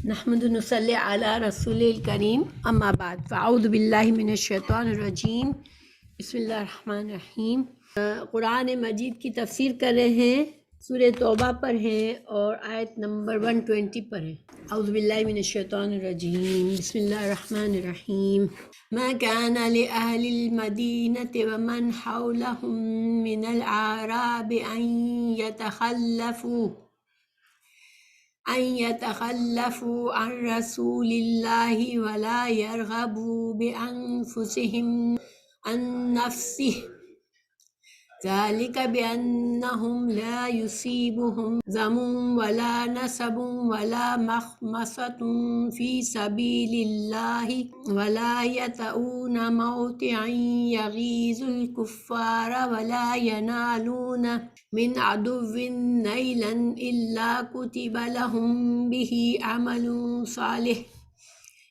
نحمد نصلی علی رسول الکریم اما بعد فاعوذ باللہ من الشیطان الرجیم بسم اللہ الرحمن الرحیم۔ قرآن مجید کی تفسیر کر رہے ہیں، سورہ توبہ پر ہیں اور آیت نمبر 120 پر ہیں۔ اعوذ باللہ من الشیطان الرجیم بسم اللہ الرحمن الرحیم۔ ما كان لأهل المدینة ومن حولهم من الأعراب أن يتخلفوا عن رسول الله ولا يرغبوا بأنفسهم عن نفسه ذلك بأنهم لا يصيبهم ظمأ ولا نصب ولا مخمصة في سبيل الله ولا يطؤون موطئا يغيظ الكفار ولا ينالون من عدو نيلا إلا كتب لهم به عمل صالح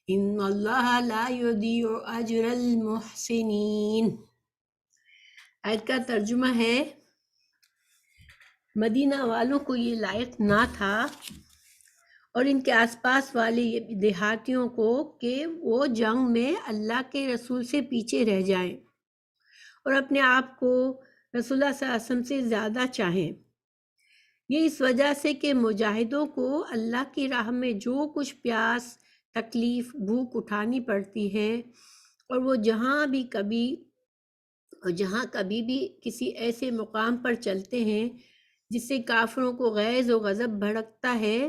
إن الله لا يضيع أجر المحسنين۔ آیت کا ترجمہ ہے، مدینہ والوں کو یہ لائق نہ تھا اور ان کے آس پاس والے دیہاتیوں کو کہ وہ جنگ میں اللہ کے رسول سے پیچھے رہ جائیں اور اپنے آپ کو رسول اللہ صلی اللہ علیہ وسلم سے زیادہ چاہیں۔ یہ اس وجہ سے کہ مجاہدوں کو اللہ کی راہ میں جو کچھ پیاس، تکلیف، بھوک اٹھانی پڑتی ہے اور وہ جہاں کبھی بھی کسی ایسے مقام پر چلتے ہیں جس سے کافروں کو غیظ و غضب بھڑکتا ہے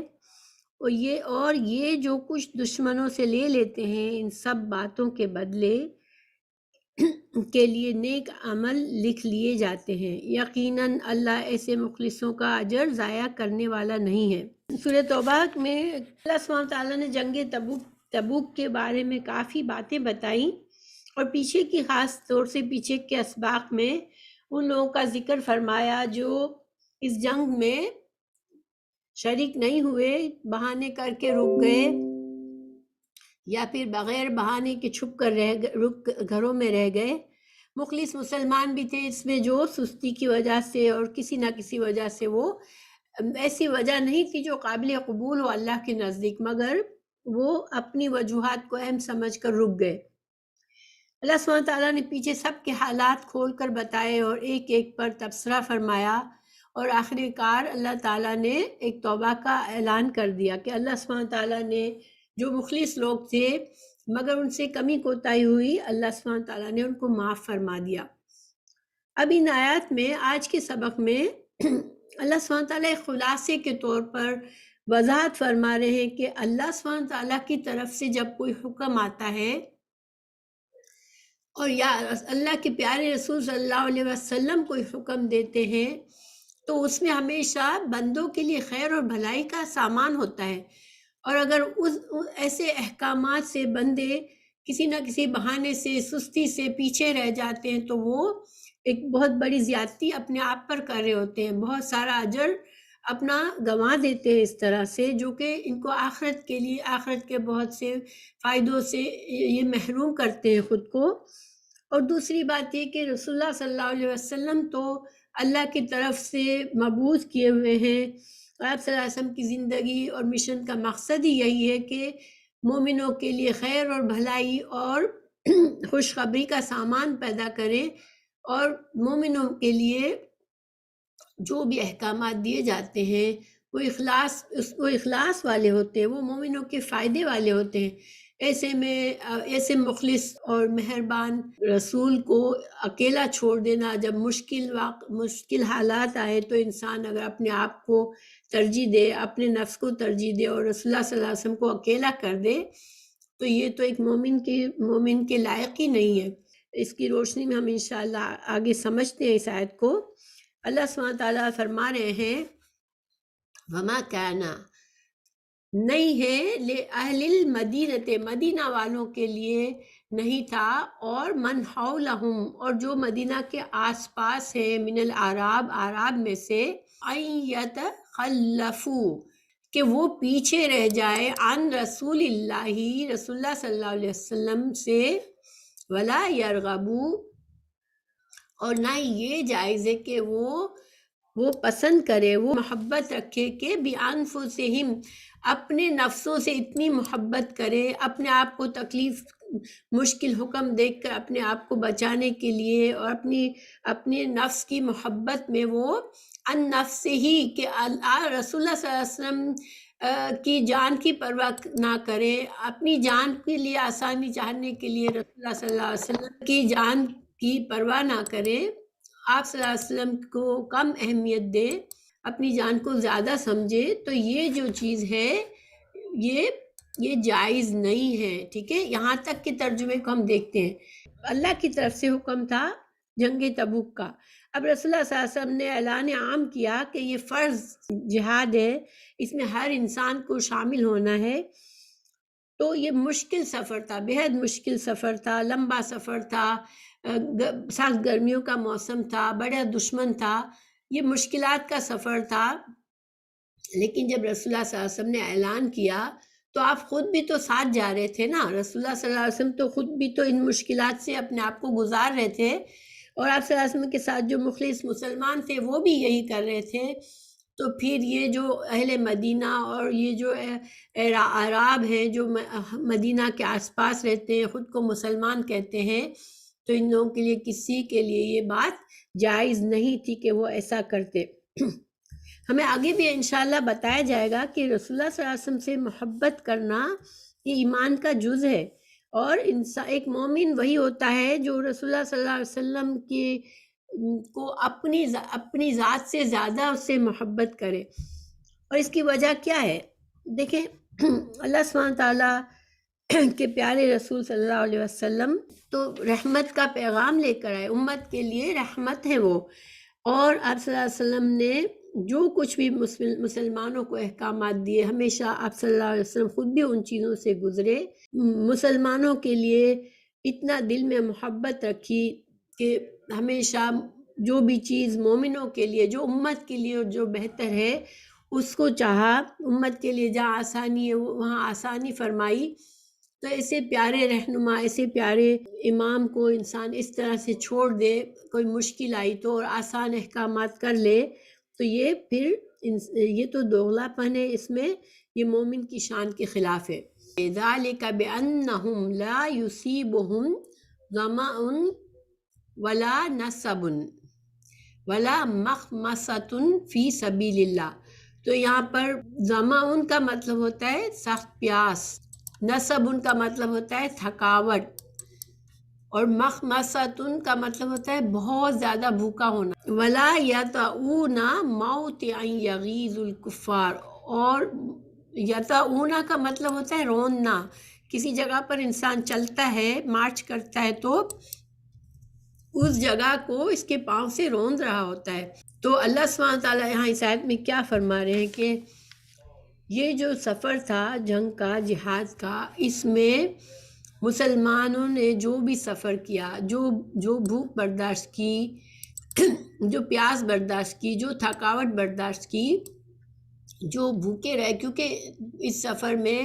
اور یہ جو کچھ دشمنوں سے لے لیتے ہیں، ان سب باتوں کے بدلے کے لیے نیک عمل لکھ لیے جاتے ہیں۔ یقیناً اللہ ایسے مخلصوں کا اجر ضائع کرنے والا نہیں ہے۔ سورہ توبہ میں اللہ سبحانہ تعالیٰ نے جنگ تبوک کے بارے میں کافی باتیں بتائیں اور پیچھے کی خاص طور سے پیچھے کے اسباق میں ان لوگوں کا ذکر فرمایا جو اس جنگ میں شریک نہیں ہوئے، بہانے کر کے رک گئے یا پھر بغیر بہانے کے چھپ کر گھروں میں رہ گئے۔ مخلص مسلمان بھی تھے اس میں جو سستی کی وجہ سے اور کسی نہ کسی وجہ سے، وہ ایسی وجہ نہیں تھی جو قابل قبول ہو اللہ کے نزدیک، مگر وہ اپنی وجوہات کو اہم سمجھ کر رک گئے۔ اللہ سبحانہ تعالیٰ نے پیچھے سب کے حالات کھول کر بتائے اور ایک ایک پر تبصرہ فرمایا، اور آخر کار اللہ تعالیٰ نے ایک توبہ کا اعلان کر دیا کہ اللہ سبحانہ تعالیٰ نے جو مخلص لوگ تھے مگر ان سے کمی کوتاہی ہوئی، اللہ سبحانہ تعالیٰ نے ان کو معاف فرما دیا۔ اب ان آیات میں، آج کے سبق میں اللہ سبحانہ تعالیٰ ایک خلاصے کے طور پر وضاحت فرما رہے ہیں کہ اللہ سبحانہ تعالیٰ کی طرف سے جب کوئی حکم آتا ہے اور یا اللہ کے پیارے رسول صلی اللہ علیہ وسلم کوئی حکم دیتے ہیں تو اس میں ہمیشہ بندوں کے لیے خیر اور بھلائی کا سامان ہوتا ہے، اور اگر ایسے احکامات سے بندے کسی نہ کسی بہانے سے، سستی سے پیچھے رہ جاتے ہیں تو وہ ایک بہت بڑی زیادتی اپنے آپ پر کر رہے ہوتے ہیں، بہت سارا اجر اپنا گنوا دیتے ہیں اس طرح سے، جو کہ ان کو آخرت کے بہت سے فائدوں سے یہ محروم کرتے ہیں خود کو۔ اور دوسری بات یہ کہ رسول اللہ صلی اللہ علیہ وسلم تو اللہ کی طرف سے مبعوث کیے ہوئے ہیں، آپ صلی اللہ علیہ وسلم کی زندگی اور مشن کا مقصد ہی یہی ہے کہ مومنوں کے لیے خیر اور بھلائی اور خوشخبری کا سامان پیدا کریں، اور مومنوں کے لیے جو بھی احکامات دیے جاتے ہیں وہ اخلاص والے ہوتے ہیں، وہ مومنوں کے فائدے والے ہوتے ہیں۔ ایسے میں ایسے مخلص اور مہربان رسول کو اکیلا چھوڑ دینا، جب مشکل حالات آئے تو انسان اگر اپنے آپ کو ترجیح دے، اپنے نفس کو ترجیح دے اور رسول اللہ صلی اللہ علیہ وسلم کو اکیلا کر دے تو یہ تو ایک مومن کے لائق ہی نہیں ہے۔ اس کی روشنی میں ہم انشاءاللہ آگے سمجھتے ہیں اس آیت کو۔ اللہ سبحانہ تعالیٰ فرما رہے ہیں وما کانا، نہیں ہے لأہل المدینہ، مدینہ والوں کے لیے نہیں تھا، اور من حولہم، اور جو مدینہ کے آس پاس ہیں، من اعراب میں سے، ان یتخلفوا، کہ وہ پیچھے رہ جائے، عن رسول اللہ صلی اللہ علیہ وسلم سے، ولا یرغبوا، اور نہ یہ جائز ہے کہ وہ پسند کرے، وہ محبت رکھے کہ بِأَنفُسِهِمْ، اپنے نفسوں سے اتنی محبت کرے، اپنے آپ کو تکلیف مشکل حکم دیکھ کر اپنے آپ کو بچانے کے لیے، اور اپنے نفس کی محبت میں وہ ان نفس ہی کہ رسول اللہ صلی اللہ علیہ وسلم کی جان کی پرواہ نہ کرے، اپنی جان کے لیے آسانی چاہنے کے لیے رسول اللہ صلی اللہ علیہ وسلم کی جان کی پرواہ نہ کرے، آپ صلی اللہ علیہ وسلم کو کم اہمیت دے، اپنی جان کو زیادہ سمجھے، تو یہ جو چیز ہے یہ جائز نہیں ہے، ٹھیک ہے۔ یہاں تک کہ ترجمے کو ہم دیکھتے ہیں، اللہ کی طرف سے حکم تھا جنگ تبوک کا، اب رسول اللہ صلی اللہ علیہ وسلم نے اعلان عام کیا کہ یہ فرض جہاد ہے، اس میں ہر انسان کو شامل ہونا ہے، تو یہ مشکل سفر تھا، بہت مشکل سفر تھا، لمبا سفر تھا، سخت گرمیوں کا موسم تھا، بڑا دشمن تھا، یہ مشکلات کا سفر تھا، لیکن جب رسول اللہ صلی اللہ علیہ وسلم نے اعلان کیا تو آپ خود بھی تو ساتھ جا رہے تھے نا، رسول اللہ صلی اللہ علیہ وسلم تو خود بھی تو ان مشکلات سے اپنے آپ کو گزار رہے تھے، اور آپ صلی اللہ علیہ وسلم کے ساتھ جو مخلص مسلمان تھے وہ بھی یہی کر رہے تھے، تو پھر یہ جو اہل مدینہ اور یہ جو اعراب ہیں جو مدینہ کے آس پاس رہتے ہیں، خود کو مسلمان کہتے ہیں، تو ان لوگوں کے لیے کسی کے لیے یہ بات جائز نہیں تھی کہ وہ ایسا کرتے۔ ہمیں آگے بھی انشاءاللہ بتایا جائے گا کہ رسول اللہ صلی اللہ علیہ وسلم سے محبت کرنا یہ ایمان کا جز ہے، اور ایک مومن وہی ہوتا ہے جو رسول اللہ صلی اللہ علیہ وسلم کو اپنی ذات سے زیادہ اس سے محبت کرے، اور اس کی وجہ کیا ہے؟ دیکھیں اللہ سبحانہ تعالیٰ کے پیارے رسول صلی اللہ علیہ وسلم تو رحمت کا پیغام لے کر آئے، امت کے لیے رحمت ہے وہ، اور آپ صلی اللہ علیہ وسلم نے جو کچھ بھی مسلمانوں کو احکامات دیے، ہمیشہ آپ صلی اللہ علیہ وسلم خود بھی ان چیزوں سے گزرے، مسلمانوں کے لیے اتنا دل میں محبت رکھی کہ ہمیشہ جو بھی چیز مومنوں کے لیے، جو امت کے لیے جو بہتر ہے اس کو چاہا، امت کے لیے جہاں آسانی ہے وہاں آسانی فرمائی، تو ایسے پیارے رہنما، ایسے پیارے امام کو انسان اس طرح سے چھوڑ دے، کوئی مشکل آئی تو اور آسان احکامات کر لے، تو یہ پھر یہ تو دوغلا پن ہے، اس میں یہ مومن کی شان کے خلاف ہے۔ ذَلِكَ بِأَنَّهُمْ لَا يُصِيبُهُمْ ظَمَأٌ وَلَا نَصَبٌ وَلَا مَخْمَصَةٌ فِي سَبِيلِ اللَّهِ، تو یہاں پر ظَمَأٌ کا مطلب ہوتا ہے سخت پیاس، نصبٌ کا مطلب ہوتا ہے تھکاوٹ، اور مخمصۃ کا مطلب ہوتا ہے بہت زیادہ بھوکا ہونا، ولا یطعون موطئا یغیظ الکفار، اور یطعون کا مطلب ہوتا ہے روننا، کسی جگہ پر انسان چلتا ہے، مارچ کرتا ہے تو اس جگہ کو اس کے پاؤں سے روند رہا ہوتا ہے، تو اللہ سبحانہ تعالیٰ یہاں اس آیت میں کیا فرما رہے ہیں کہ یہ جو سفر تھا جنگ کا، جہاد کا، اس میں مسلمانوں نے جو بھی سفر کیا، جو بھوک برداشت کی، جو پیاس برداشت کی، جو تھکاوٹ برداشت کی، جو بھوکے رہے، کیونکہ اس سفر میں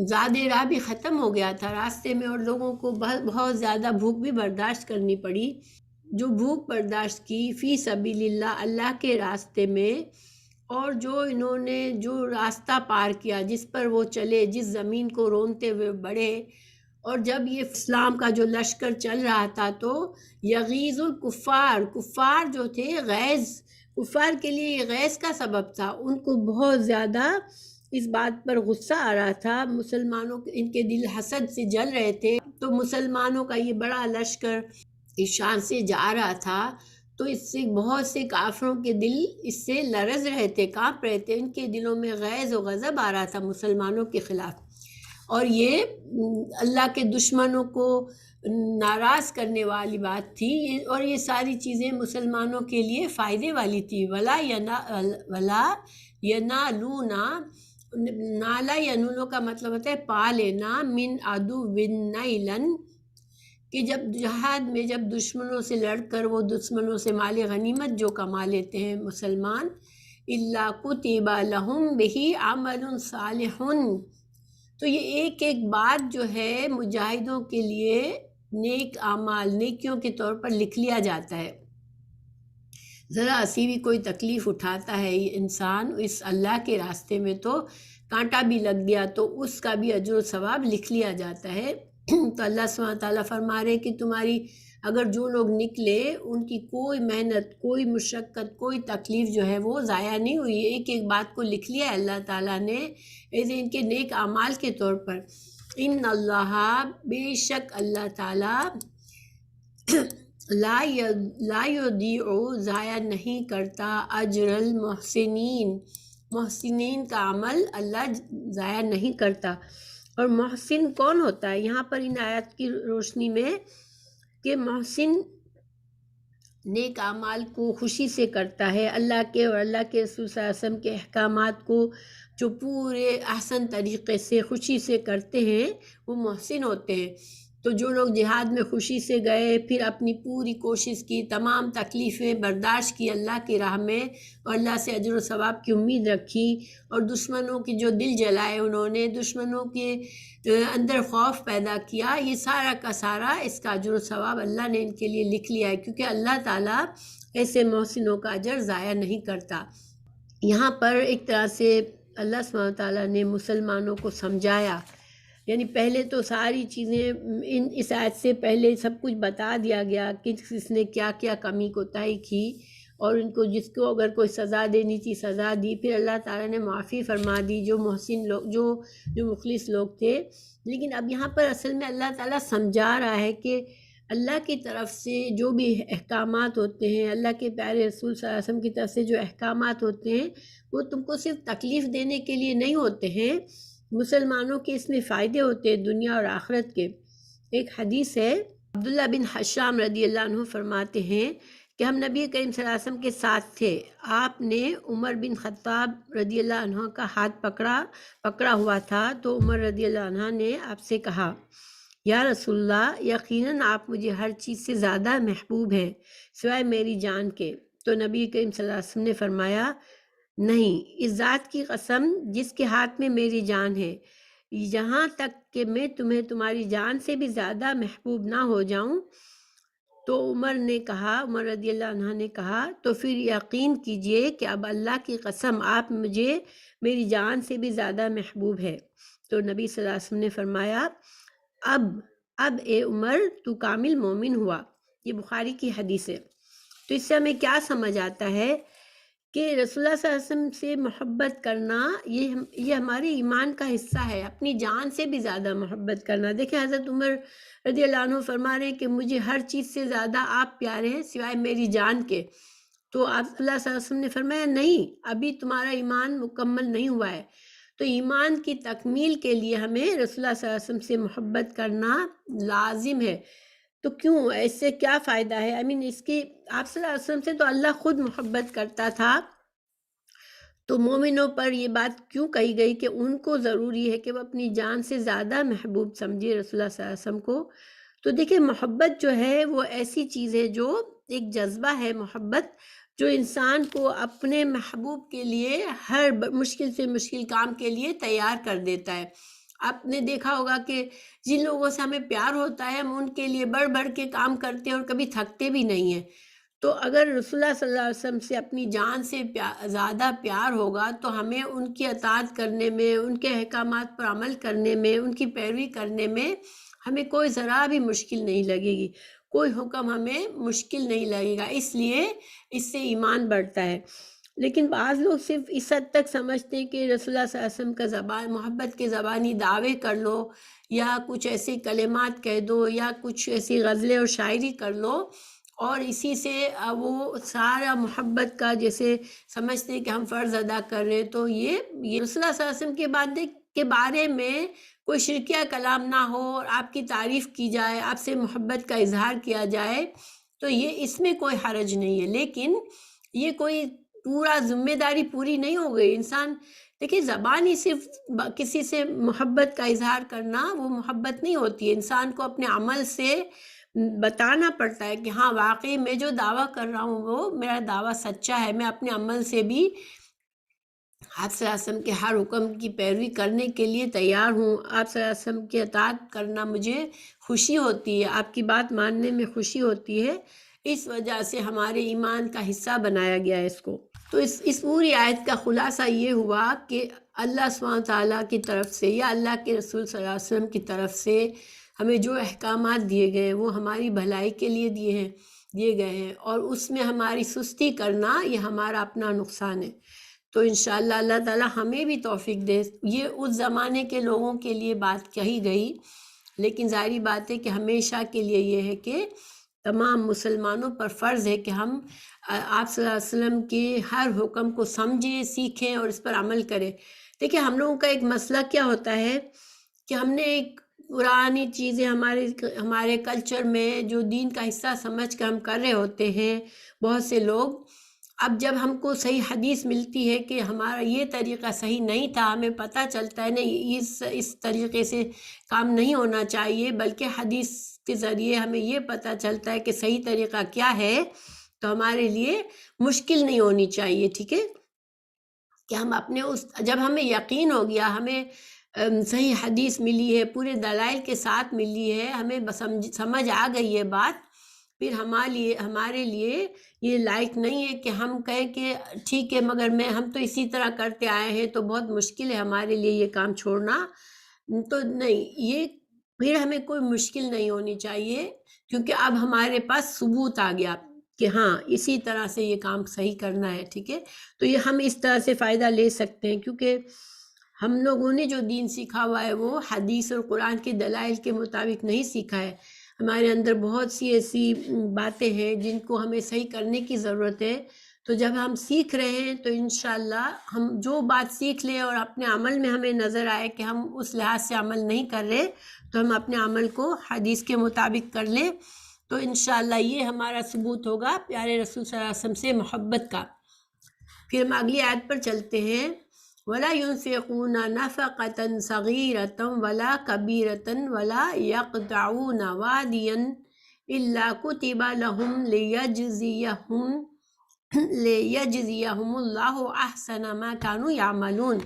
زیادہ راہ بھی ختم ہو گیا تھا راستے میں، اور لوگوں کو بہت زیادہ بھوک بھی برداشت کرنی پڑی، جو بھوک برداشت کی فی سبیل اللہ، اللہ کے راستے میں، اور جو انہوں نے جو راستہ پار کیا، جس پر وہ چلے، جس زمین کو رونتے ہوئے بڑھے، اور جب یہ اسلام کا جو لشکر چل رہا تھا تو یغیظ الکفار، کفار جو تھے غیظ، کفار کے لیے یہ غیظ کا سبب تھا، ان کو بہت زیادہ اس بات پر غصہ آ رہا تھا، مسلمانوں ان کے دل حسد سے جل رہے تھے، تو مسلمانوں کا یہ بڑا لشکر اس شان سے جا رہا تھا، تو اس سے بہت سے کافروں کے دل اس سے لرز رہے تھے، کانپ رہے تھے، ان کے دلوں میں غیظ و غضب آ رہا تھا مسلمانوں کے خلاف، اور یہ اللہ کے دشمنوں کو ناراض کرنے والی بات تھی، اور یہ ساری چیزیں مسلمانوں کے لیے فائدے والی تھی۔ ولا ینالون، نالا ینولو کا مطلب ہوتا ہے پا لینا، من عدو نیلن، کہ جب جہاد میں جب دشمنوں سے لڑ کر وہ دشمنوں سے مال غنیمت جو کما لیتے ہیں مسلمان، الا کتب لہم بہ عمل صالح، تو یہ ایک ایک بات جو ہے مجاہدوں کے لیے نیک اعمال، نیکیوں کے طور پر لکھ لیا جاتا ہے۔ ذرا سی بھی کوئی تکلیف اٹھاتا ہے یہ انسان اس اللہ کے راستے میں، تو کانٹا بھی لگ گیا تو اس کا بھی اجر و ثواب لکھ لیا جاتا ہے۔ تو اللہ سبحانہ تعالیٰ فرما رہے کہ تمہاری اگر جو لوگ نکلے ان کی کوئی محنت، کوئی مشقت، کوئی تکلیف جو ہے وہ ضائع نہیں ہوئی، ایک ایک بات کو لکھ لیا ہے اللہ تعالیٰ نے ایسے ان کے نیک اعمال کے طور پر۔ ان اللہ، بے شک اللہ تعالیٰ، لا یضیع، ضائع نہیں کرتا، اجر المحسنین، محسنین کا عمل اللہ ضائع نہیں کرتا۔ اور محسن کون ہوتا ہے یہاں پر ان آیات کی روشنی میں، کہ محسن نیک اعمال کو خوشی سے کرتا ہے، اللہ کے اور اللہ کے رسول صلی اللہ علیہ وسلم کے احکامات کو جو پورے احسن طریقے سے خوشی سے کرتے ہیں وہ محسن ہوتے ہیں۔ تو جو لوگ جہاد میں خوشی سے گئے، پھر اپنی پوری کوشش کی، تمام تکلیفیں برداشت کی اللہ کی راہ میں، اور اللہ سے اجر و ثواب کی امید رکھی، اور دشمنوں کی جو دل جلائے انہوں نے، دشمنوں کے اندر خوف پیدا کیا، یہ سارا کا سارا اس کا اجر و ثواب اللہ نے ان کے لیے لکھ لیا ہے، کیونکہ اللہ تعالیٰ ایسے محسنوں کا اجر ضائع نہیں کرتا۔ یہاں پر ایک طرح سے اللہ سبحانہ تعالیٰ نے مسلمانوں کو سمجھایا، یعنی پہلے تو ساری چیزیں اس آیت سے پہلے سب کچھ بتا دیا گیا کہ کس نے کیا کیا کمی کوتاہی کی، اور ان کو جس کو اگر کوئی سزا دینی تھی سزا دی، پھر اللہ تعالیٰ نے معافی فرما دی جو محسن لوگ، جو مخلص لوگ تھے۔ لیکن اب یہاں پر اصل میں اللہ تعالیٰ سمجھا رہا ہے کہ اللہ کی طرف سے جو بھی احکامات ہوتے ہیں، اللہ کے پیارے رسول صلی اللہ علیہ وسلم کی طرف سے جو احکامات ہوتے ہیں، وہ تم کو صرف تکلیف دینے کے لیے نہیں ہوتے ہیں، مسلمانوں کے اس میں فائدے ہوتے ہیں دنیا اور آخرت کے۔ ایک حدیث ہے، عبداللہ بن حشام رضی اللہ عنہ فرماتے ہیں کہ ہم نبی کریم صلی اللہ علیہ وسلم کے ساتھ تھے، آپ نے عمر بن خطاب رضی اللہ عنہ کا ہاتھ پکڑا ہوا تھا، تو عمر رضی اللہ عنہ نے آپ سے کہا، یا رسول اللہ، یقیناً آپ مجھے ہر چیز سے زیادہ محبوب ہیں سوائے میری جان کے۔ تو نبی کریم صلی اللہ علیہ وسلم نے فرمایا، نہیں، اس ذات کی قسم جس کے ہاتھ میں میری جان ہے، یہاں تک کہ میں تمہیں تمہاری جان سے بھی زیادہ محبوب نہ ہو جاؤں۔ تو عمر رضی اللہ عنہ نے کہا، تو پھر یقین کیجئے کہ اب اللہ کی قسم آپ مجھے میری جان سے بھی زیادہ محبوب ہے۔ تو نبی صلی اللہ علیہ وسلم نے فرمایا، اب اے عمر تو کامل مومن ہوا۔ یہ بخاری کی حدیث ہے۔ تو اس سے ہمیں کیا سمجھ آتا ہے کہ رسول اللہ صلی اللہ علیہ وسلم سے محبت کرنا یہ ہمارے ایمان کا حصہ ہے، اپنی جان سے بھی زیادہ محبت کرنا۔ دیکھیں حضرت عمر رضی اللہ عنہ فرما رہے ہیں کہ مجھے ہر چیز سے زیادہ آپ پیارے ہیں سوائے میری جان کے۔ تو آپ اللہ صلی اللہ علیہ وسلم نے فرمایا، نہیں، ابھی تمہارا ایمان مکمل نہیں ہوا ہے۔ تو ایمان کی تکمیل کے لیے ہمیں رسول اللہ صلی اللہ علیہ وسلم سے محبت کرنا لازم ہے۔ تو کیوں، اس سے کیا فائدہ ہے؟ اس کی آپ صلی اللہ علیہ وسلم سے تو اللہ خود محبت کرتا تھا، تو مومنوں پر یہ بات کیوں کہی گئی کہ ان کو ضروری ہے کہ وہ اپنی جان سے زیادہ محبوب سمجھے رسول اللہ صلی اللہ علیہ وسلم کو۔ تو دیکھیں، محبت جو ہے وہ ایسی چیز ہے جو ایک جذبہ ہے، محبت جو انسان کو اپنے محبوب کے لیے ہر مشکل سے مشکل کام کے لیے تیار کر دیتا ہے۔ آپ نے دیکھا ہوگا کہ جن لوگوں سے ہمیں پیار ہوتا ہے ہم ان کے لیے بڑھ بڑھ کے کام کرتے ہیں اور کبھی تھکتے بھی نہیں ہیں۔ تو اگر رسول اللہ صلی اللہ علیہ وسلم سے اپنی جان سے زیادہ پیار ہوگا تو ہمیں ان کی اطاعت کرنے میں، ان کے احکامات پر عمل کرنے میں، ان کی پیروی کرنے میں ہمیں کوئی ذرا بھی مشکل نہیں لگے گی، کوئی حکم ہمیں مشکل نہیں لگے گا، اس لیے اس سے ایمان بڑھتا ہے۔ لیکن بعض لوگ صرف اس حد تک سمجھتے ہیں کہ رسول اللہ صلی اللہ علیہ وسلم کا محبت کے زبانی دعوے کر لو، یا کچھ ایسے کلمات کہہ دو، یا کچھ ایسی غزلیں اور شاعری کر لو، اور اسی سے وہ سارا محبت کا جیسے سمجھتے ہیں کہ ہم فرض ادا کر رہے ہیں۔ تو یہ رسول اللہ صلی اللہ علیہ وسلم کے بارے میں کوئی شرکیہ کلام نہ ہو اور آپ کی تعریف کی جائے، آپ سے محبت کا اظہار کیا جائے، تو یہ اس میں کوئی حرج نہیں ہے۔ لیکن یہ کوئی پورا ذمہ داری پوری نہیں ہو گئی۔ انسان دیکھیں، زبان ہی صرف کسی سے محبت کا اظہار کرنا وہ محبت نہیں ہوتی ہے، انسان کو اپنے عمل سے بتانا پڑتا ہے کہ ہاں واقعی میں جو دعویٰ کر رہا ہوں وہ میرا دعویٰ سچا ہے، میں اپنے عمل سے بھی آپ صلی اللہ علیہ وسلم کے ہر حکم کی پیروی کرنے کے لیے تیار ہوں، آپ صلی اللہ علیہ وسلم کی اطاعت کرنا مجھے خوشی ہوتی ہے، آپ کی بات ماننے میں خوشی ہوتی ہے، اس وجہ سے ہمارے ایمان کا حصہ بنایا گیا ہے اس کو۔ تو اس پوری آیت کا خلاصہ یہ ہوا کہ اللہ سبحانہ تعالیٰ کی طرف سے یا اللہ کے رسول صلی اللہ علیہ وسلم کی طرف سے ہمیں جو احکامات دیے گئے ہیں وہ ہماری بھلائی کے لیے دیے گئے ہیں، اور اس میں ہماری سستی کرنا یہ ہمارا اپنا نقصان ہے۔ تو انشاءاللہ اللہ تعالیٰ ہمیں بھی توفیق دے۔ یہ اس زمانے کے لوگوں کے لیے بات کہی گئی، لیکن ظاہری بات ہے کہ ہمیشہ کے لیے یہ ہے کہ تمام مسلمانوں پر فرض ہے کہ ہم آپ صلی اللہ علیہ وسلم کے ہر حکم کو سمجھیں، سیکھیں اور اس پر عمل کریں۔ دیکھیں ہم لوگوں کا ایک مسئلہ کیا ہوتا ہے کہ ہم نے ایک پرانی چیزیں ہمارے کلچر میں جو دین کا حصہ سمجھ کر ہم کر رہے ہوتے ہیں بہت سے لوگ، اب جب ہم کو صحیح حدیث ملتی ہے کہ ہمارا یہ طریقہ صحیح نہیں تھا، ہمیں پتہ چلتا ہے نہیں اس طریقے سے کام نہیں ہونا چاہیے، بلکہ حدیث کے ذریعے ہمیں یہ پتہ چلتا ہے کہ صحیح طریقہ کیا ہے، تو ہمارے لیے مشکل نہیں ہونی چاہیے، ٹھیک ہے، کہ ہم اپنے جب ہمیں یقین ہو گیا، ہمیں صحیح حدیث ملی ہے، پورے دلائل کے ساتھ ملی ہے، ہمیں سمجھ آ گئی ہے بات، پھر ہمارے لیے یہ لائق نہیں ہے کہ ہم کہیں کہ ٹھیک ہے مگر ہم تو اسی طرح کرتے آئے ہیں تو بہت مشکل ہے ہمارے لیے یہ کام چھوڑنا۔ تو نہیں، یہ پھر ہمیں کوئی مشکل نہیں ہونی چاہیے، کیونکہ اب ہمارے پاس ثبوت آ گیا کہ ہاں اسی طرح سے یہ کام صحیح کرنا ہے، ٹھیک ہے، تو یہ ہم اس طرح سے فائدہ لے سکتے ہیں، کیونکہ ہم لوگوں نے جو دین سیکھا ہوا ہے وہ حدیث اور قرآن کے دلائل کے مطابق نہیں سیکھا ہے۔ ہمارے اندر بہت سی ایسی باتیں ہیں جن کو ہمیں صحیح کرنے کی ضرورت ہے، تو جب ہم سیکھ رہے ہیں تو انشاءاللہ ہم جو بات سیکھ لیں اور اپنے عمل میں ہمیں نظر آئے کہ ہم اس لحاظ سے عمل نہیں کر رہے، تو ہم اپنے عمل کو حدیث کے مطابق کر لیں، تو انشاءاللہ یہ ہمارا ثبوت ہوگا پیارے رسول صلی اللہ علیہ وسلم سے محبت کا۔ پھر ہم اگلی آیت پر چلتے ہیں، وَلَا يُنْفِقُونَ نَفَقَةً صَغِيرَةً وَلَا كَبِيرَةً وَلَا يَقْطَعُونَ وَادِيًا إِلَّا كُتِبَ لَهُمْ لِيَجْزِيَهُمُ اللَّهُ أَحْسَنَ مَا كَانُوا يَعْمَلُونَ۔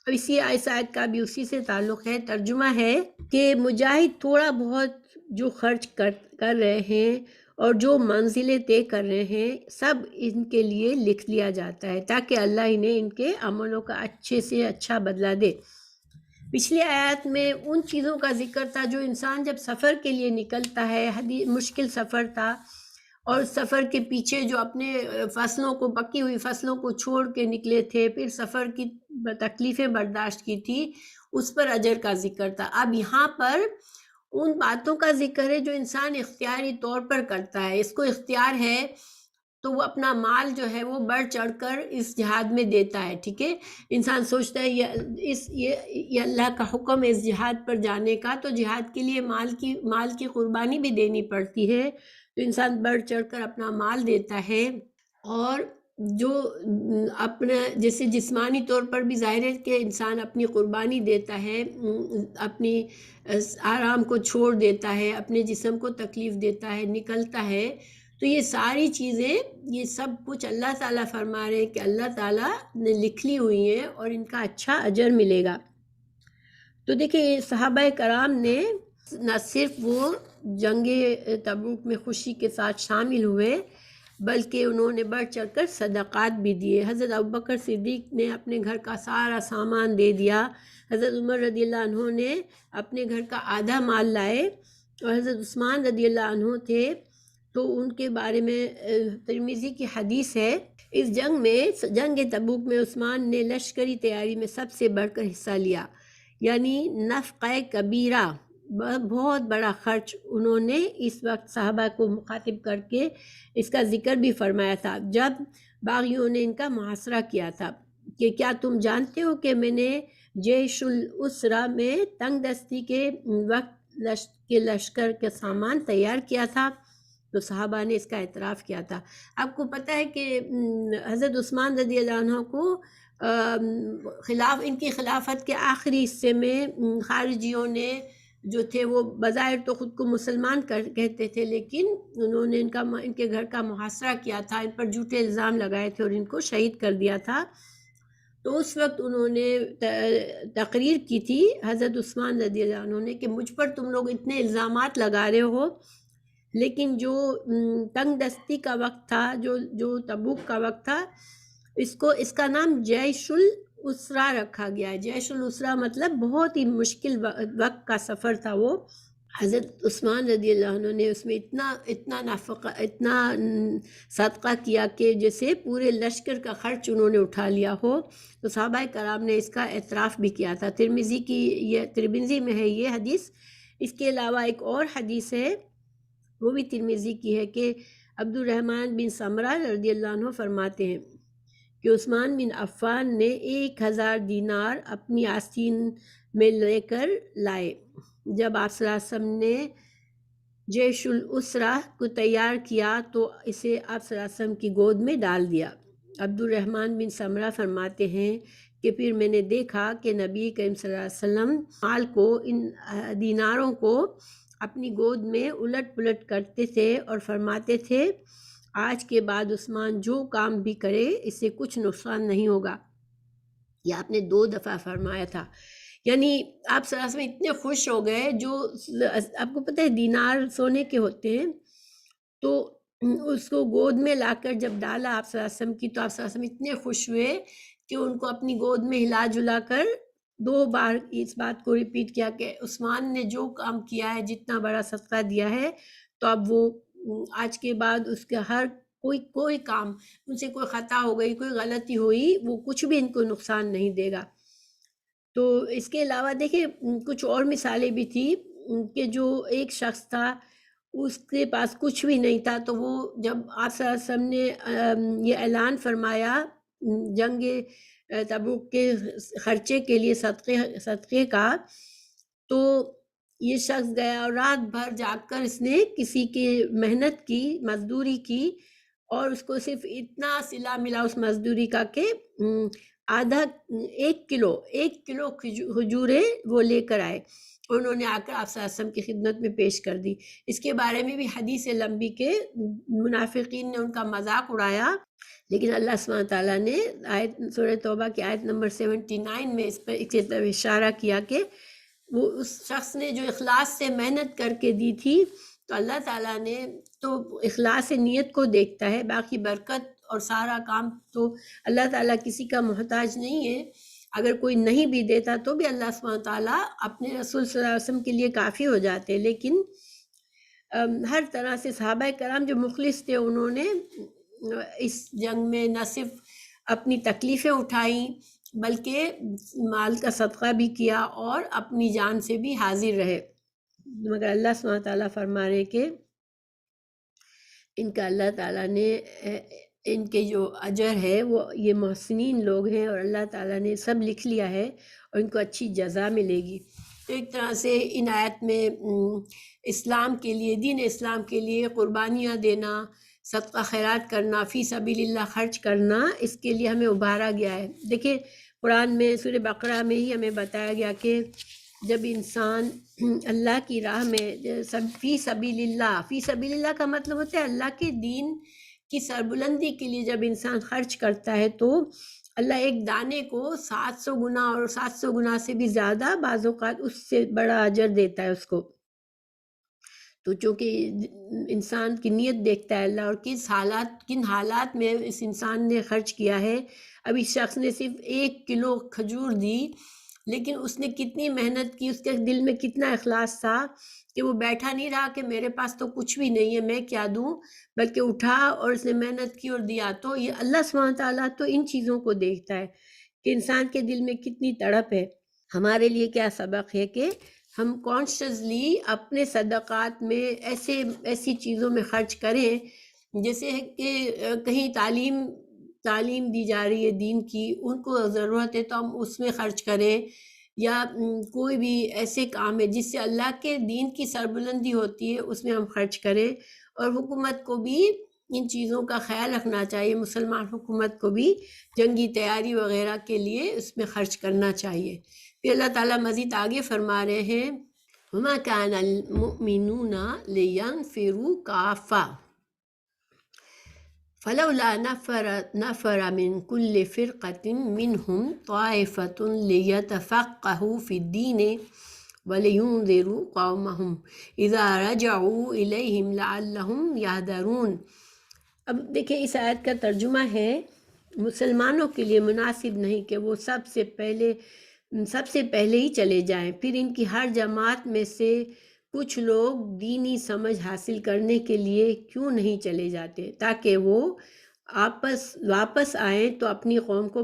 اب اسی آیت کا بھی اسی سے تعلق ہے۔ ترجمہ ہے کہ مجاہد تھوڑا بہت جو خرچ کر رہے ہیں اور جو منزلیں طے کر رہے ہیں، سب ان کے لیے لکھ لیا جاتا ہے تاکہ اللہ انہیں ان کے عملوں کا اچھے سے اچھا بدلہ دے۔ پچھلی آیات میں ان چیزوں کا ذکر تھا جو انسان جب سفر کے لیے نکلتا ہے، مشکل سفر تھا، اور سفر کے پیچھے جو اپنے فصلوں کو، پکی ہوئی فصلوں کو چھوڑ کے نکلے تھے، پھر سفر کی تکلیفیں برداشت کی تھی، اس پر اجر کا ذکر تھا۔ اب یہاں پر ان باتوں کا ذکر ہے جو انسان اختیاری طور پر کرتا ہے، اس کو اختیار ہے تو وہ اپنا مال جو ہے وہ بڑھ چڑھ کر اس جہاد میں دیتا ہے، ٹھیک ہے، انسان سوچتا ہے یہ اللہ کا حکم ہے اس جہاد پر جانے کا، تو جہاد کے لیے مال کی قربانی بھی دینی پڑتی ہے، تو انسان بڑھ چڑھ کر اپنا مال دیتا ہے، اور جو اپنا جیسے جسمانی طور پر بھی ظاہر ہے کہ انسان اپنی قربانی دیتا ہے، اپنی آرام کو چھوڑ دیتا ہے، اپنے جسم کو تکلیف دیتا ہے، نکلتا ہے، تو یہ ساری چیزیں، یہ سب کچھ اللہ تعالیٰ فرما رہے ہیں کہ اللہ تعالیٰ نے لکھ لی ہوئی ہیں اور ان کا اچھا اجر ملے گا۔ تو دیکھیں صحابہ کرام نے نہ صرف وہ جنگ تبوک میں خوشی کے ساتھ شامل ہوئے، بلکہ انہوں نے بڑھ چڑھ کر صدقات بھی دیے۔ حضرت ابوبکر صدیق نے اپنے گھر کا سارا سامان دے دیا، حضرت عمر رضی اللہ عنہ نے اپنے گھر کا آدھا مال لائے، اور حضرت عثمان رضی اللہ عنہ تھے، تو ان کے بارے میں ترمذی کی حدیث ہے، اس جنگ تبوک میں عثمان نے لشکری تیاری میں سب سے بڑھ کر حصہ لیا، یعنی نفقہ کبیرہ، بہت بڑا خرچ انہوں نے اس وقت صحابہ کو مخاطب کر کے اس کا ذکر بھی فرمایا تھا جب باغیوں نے ان کا محاصرہ کیا تھا کہ کیا تم جانتے ہو کہ میں نے جیش الاسرہ میں تنگ دستی کے وقت لشکر کا سامان تیار کیا تھا، تو صحابہ نے اس کا اعتراف کیا تھا۔ آپ کو پتہ ہے کہ حضرت عثمان رضی اللہ عنہ کو ان کی خلافت کے آخری حصے میں خارجیوں نے جو تھے وہ بظاہر تو خود کو مسلمان کہتے تھے، لیکن انہوں نے ان کے گھر کا محاصرہ کیا تھا، ان پر جھوٹے الزام لگائے تھے اور ان کو شہید کر دیا تھا۔ تو اس وقت انہوں نے تقریر کی تھی حضرت عثمان رضی اللہ عنہ نے کہ مجھ پر تم لوگ اتنے الزامات لگا رہے ہو، لیکن جو تنگ دستی کا وقت تھا، جو تبوک کا وقت تھا، اس کا نام جیش الاسرا رکھا گیا ہے۔ جیش الاسرا مطلب بہت ہی مشکل وقت کا سفر تھا وہ۔ حضرت عثمان رضی اللہ عنہ نے اس میں اتنا صدقہ کیا کہ جیسے پورے لشکر کا خرچ انہوں نے اٹھا لیا ہو۔ تو صحابہ کرام نے اس کا اعتراف بھی کیا تھا۔ ترمذی میں ہے یہ حدیث۔ اس کے علاوہ ایک اور حدیث ہے، وہ بھی ترمذی کی ہے، کہ عبد الرحمن بن سمرہ رضی اللہ عنہ فرماتے ہیں کہ عثمان بن عفان نے 1000 دینار اپنی آستین میں لے کر لائے۔ جب آپ صلی اللہ علیہ وسلم نے جیش الاسرہ کو تیار کیا تو اسے آپ صلی اللہ علیہ وسلم کی گود میں ڈال دیا۔ عبد الرحمن بن سمرہ فرماتے ہیں کہ پھر میں نے دیکھا کہ نبی کریم صلی اللہ علیہ وسلم مال کو، ان دیناروں کو اپنی گود میں الٹ پلٹ کرتے تھے اور فرماتے تھے آج کے بعد عثمان جو کام بھی کرے اس سے کچھ نقصان نہیں ہوگا۔ یہ آپ نے 2 دفعہ فرمایا تھا۔ یعنی آپ صلی اللہ علیہ وسلم اتنے خوش ہو گئے، جو آپ کو پتہ ہے دینار سونے کے ہوتے ہیں، تو اس کو گود میں لا کر جب ڈالا آپ صلی اللہ علیہ وسلم کی، تو آپ صلی اللہ علیہ وسلم اتنے خوش ہوئے کہ ان کو اپنی گود میں ہلا جلا کر 2 بار اس بات کو ریپیٹ کیا کہ عثمان نے جو کام کیا ہے، جتنا بڑا صدقہ دیا ہے، تو اب وہ آج کے بعد اس کا ہر کوئی کام، ان سے کوئی خطا ہو گئی، کوئی غلطی ہوئی، وہ کچھ بھی ان کو نقصان نہیں دے گا۔ تو اس کے علاوہ دیکھیں کچھ اور مثالیں بھی تھی کہ جو ایک شخص تھا اس کے پاس کچھ بھی نہیں تھا، تو وہ جب آپ صلی اللہ علیہ وسلم نے یہ اعلان فرمایا جنگ تبوک کے خرچے کے لیے صدقے کا، تو یہ شخص گیا اور رات بھر جاگ کر اس نے کسی کی محنت کی، مزدوری کی، اور اس کو صرف اتنا صلہ ملا اس مزدوری کا کہ آدھا 1 کلو کھجوریں وہ لے کر آئے، انہوں نے آ کر آپ صلی اللہ علیہ وسلم کی خدمت میں پیش کر دی۔ اس کے بارے میں بھی حدیث لمبی کے منافقین نے ان کا مذاق اڑایا، لیکن اللہ سبحانہ تعالیٰ نے سورہ توبہ کی آیت نمبر 79 میں اس پر ایک اشارہ کیا کہ وہ اس شخص نے جو اخلاص سے محنت کر کے دی تھی، تو اللہ تعالیٰ نے تو اخلاص نیت کو دیکھتا ہے، باقی برکت اور سارا کام تو اللہ تعالیٰ کسی کا محتاج نہیں ہے۔ اگر کوئی نہیں بھی دیتا تو بھی اللہ سبحانہ تعالیٰ اپنے رسول صلی اللہ علیہ وسلم کے لیے کافی ہو جاتے۔ لیکن ہر طرح سے صحابہ کرام جو مخلص تھے، انہوں نے اس جنگ میں نہ صرف اپنی تکلیفیں اٹھائیں بلکہ مال کا صدقہ بھی کیا اور اپنی جان سے بھی حاضر رہے، مگر اللہ سبحانہ تعالیٰ فرما رہے کہ ان کا اللہ تعالیٰ نے ان کے جو اجر ہے وہ یہ محسنین لوگ ہیں، اور اللہ تعالیٰ نے سب لکھ لیا ہے اور ان کو اچھی جزا ملے گی۔ تو ایک طرح سے ان آیت میں اسلام کے لیے، دین اسلام کے لیے قربانیاں دینا، صدقہ خیرات کرنا، فی سبیل اللہ خرچ کرنا، اس کے لیے ہمیں ابھارا گیا ہے۔ دیکھیں قرآن میں سورہ بقرہ میں ہی ہمیں بتایا گیا کہ جب انسان اللہ کی راہ میں فی سبیل اللہ کا مطلب ہوتا ہے اللہ کے دین کی سربلندی کے لیے جب انسان خرچ کرتا ہے تو اللہ ایک دانے کو 700 گنا اور 700 گنا سے بھی زیادہ بعض اوقات اس سے بڑا اجر دیتا ہے اس کو۔ تو چونکہ انسان کی نیت دیکھتا ہے اللہ، اور کن حالات میں اس انسان نے خرچ کیا ہے۔ اب اس شخص نے صرف 1 کلو کھجور دی، لیکن اس نے کتنی محنت کی، اس کے دل میں کتنا اخلاص تھا کہ وہ بیٹھا نہیں رہا کہ میرے پاس تو کچھ بھی نہیں ہے میں کیا دوں، بلکہ اٹھا اور اس نے محنت کی اور دیا۔ تو یہ اللہ سبحانہ تعالیٰ تو ان چیزوں کو دیکھتا ہے کہ انسان کے دل میں کتنی تڑپ ہے۔ ہمارے لیے کیا سبق ہے کہ ہم کانشیسلی اپنے صدقات میں ایسی چیزوں میں خرچ کریں، جیسے کہ کہیں تعلیم دی جا رہی ہے دین کی، ان کو ضرورت ہے تو ہم اس میں خرچ کریں، یا کوئی بھی ایسے کام ہے جس سے اللہ کے دین کی سربلندی ہوتی ہے اس میں ہم خرچ کریں۔ اور حکومت کو بھی ان چیزوں کا خیال رکھنا چاہیے، مسلمان حکومت کو بھی جنگی تیاری وغیرہ کے لیے اس میں خرچ کرنا چاہیے۔ پھر اللہ تعالیٰ مزید آگے فرما رہے ہیں وَمَا كَانَ الْمُؤْمِنُونَ لِيَنْفِرُوا كَافَّةً فَلَوْلَا نَفَرَ مِنْ كُلِّ فِرْقَةٍ مِّنْهُمْ طَائِفَةٌ لِيَتَفَقَّهُوا فِي الدِّينِ وَلِيُنذِرُوا قَوْمَهُمْ إِذَا رَجَعُوا إِلَيْهِمْ لَعَلَّهُمْ يَهْذَرُونَ۔ اب دیکھیں اس آیت کا ترجمہ ہے مسلمانوں کے لیے مناسب نہیں کہ وہ سب سے پہلے ہی چلے جائیں، پھر ان کی ہر جماعت میں سے کچھ لوگ دینی سمجھ حاصل کرنے کے لیے کیوں نہیں چلے جاتے تاکہ وہ واپس آئیں تو اپنی قوم کو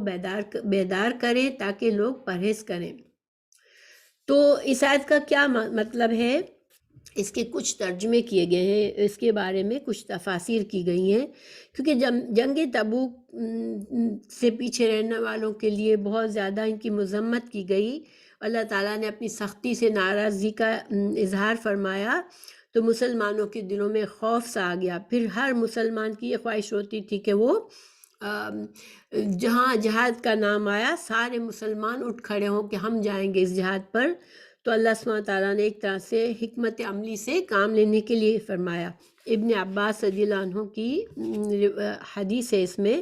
بیدار کریں تاکہ لوگ پرہیز کریں۔ تو اس آیت کا کیا مطلب ہے؟ اس کے کچھ ترجمے کیے گئے ہیں، اس کے بارے میں کچھ تفاسیر کی گئی ہیں، کیونکہ جنگ تبوک سے پیچھے رہنے والوں کے لیے بہت زیادہ ان کی مذمت کی گئی، اللہ تعالیٰ نے اپنی سختی سے ناراضگی کا اظہار فرمایا تو مسلمانوں کے دلوں میں خوف سا آ گیا۔ پھر ہر مسلمان کی یہ خواہش ہوتی تھی کہ وہ جہاں جہاد کا نام آیا سارے مسلمان اٹھ کھڑے ہوں کہ ہم جائیں گے اس جہاد پر۔ تو اللہ سبحانہ تعالیٰ نے ایک طرح سے حکمت عملی سے کام لینے کے لیے فرمایا۔ ابن عباس رضی اللہ عنہ کی حدیث ہے، اس میں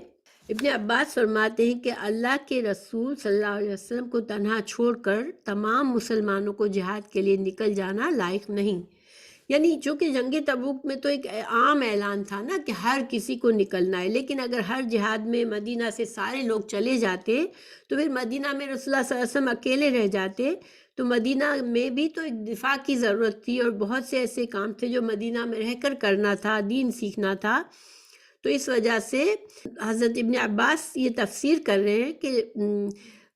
ابن عباس فرماتے ہیں کہ اللہ کے رسول صلی اللہ علیہ وسلم کو تنہا چھوڑ کر تمام مسلمانوں کو جہاد کے لیے نکل جانا لائق نہیں۔ یعنی چونکہ جنگ تبوک میں تو ایک عام اعلان تھا نا کہ ہر کسی کو نکلنا ہے، لیکن اگر ہر جہاد میں مدینہ سے سارے لوگ چلے جاتے تو پھر مدینہ میں رسول اللہ صلی اللہ علیہ وسلم اکیلے رہ جاتے، تو مدینہ میں بھی تو ایک دفاع کی ضرورت تھی اور بہت سے ایسے کام تھے جو مدینہ میں رہ کر کرنا تھا، دین سیکھنا تھا۔ تو اس وجہ سے حضرت ابن عباس یہ تفسیر کر رہے ہیں کہ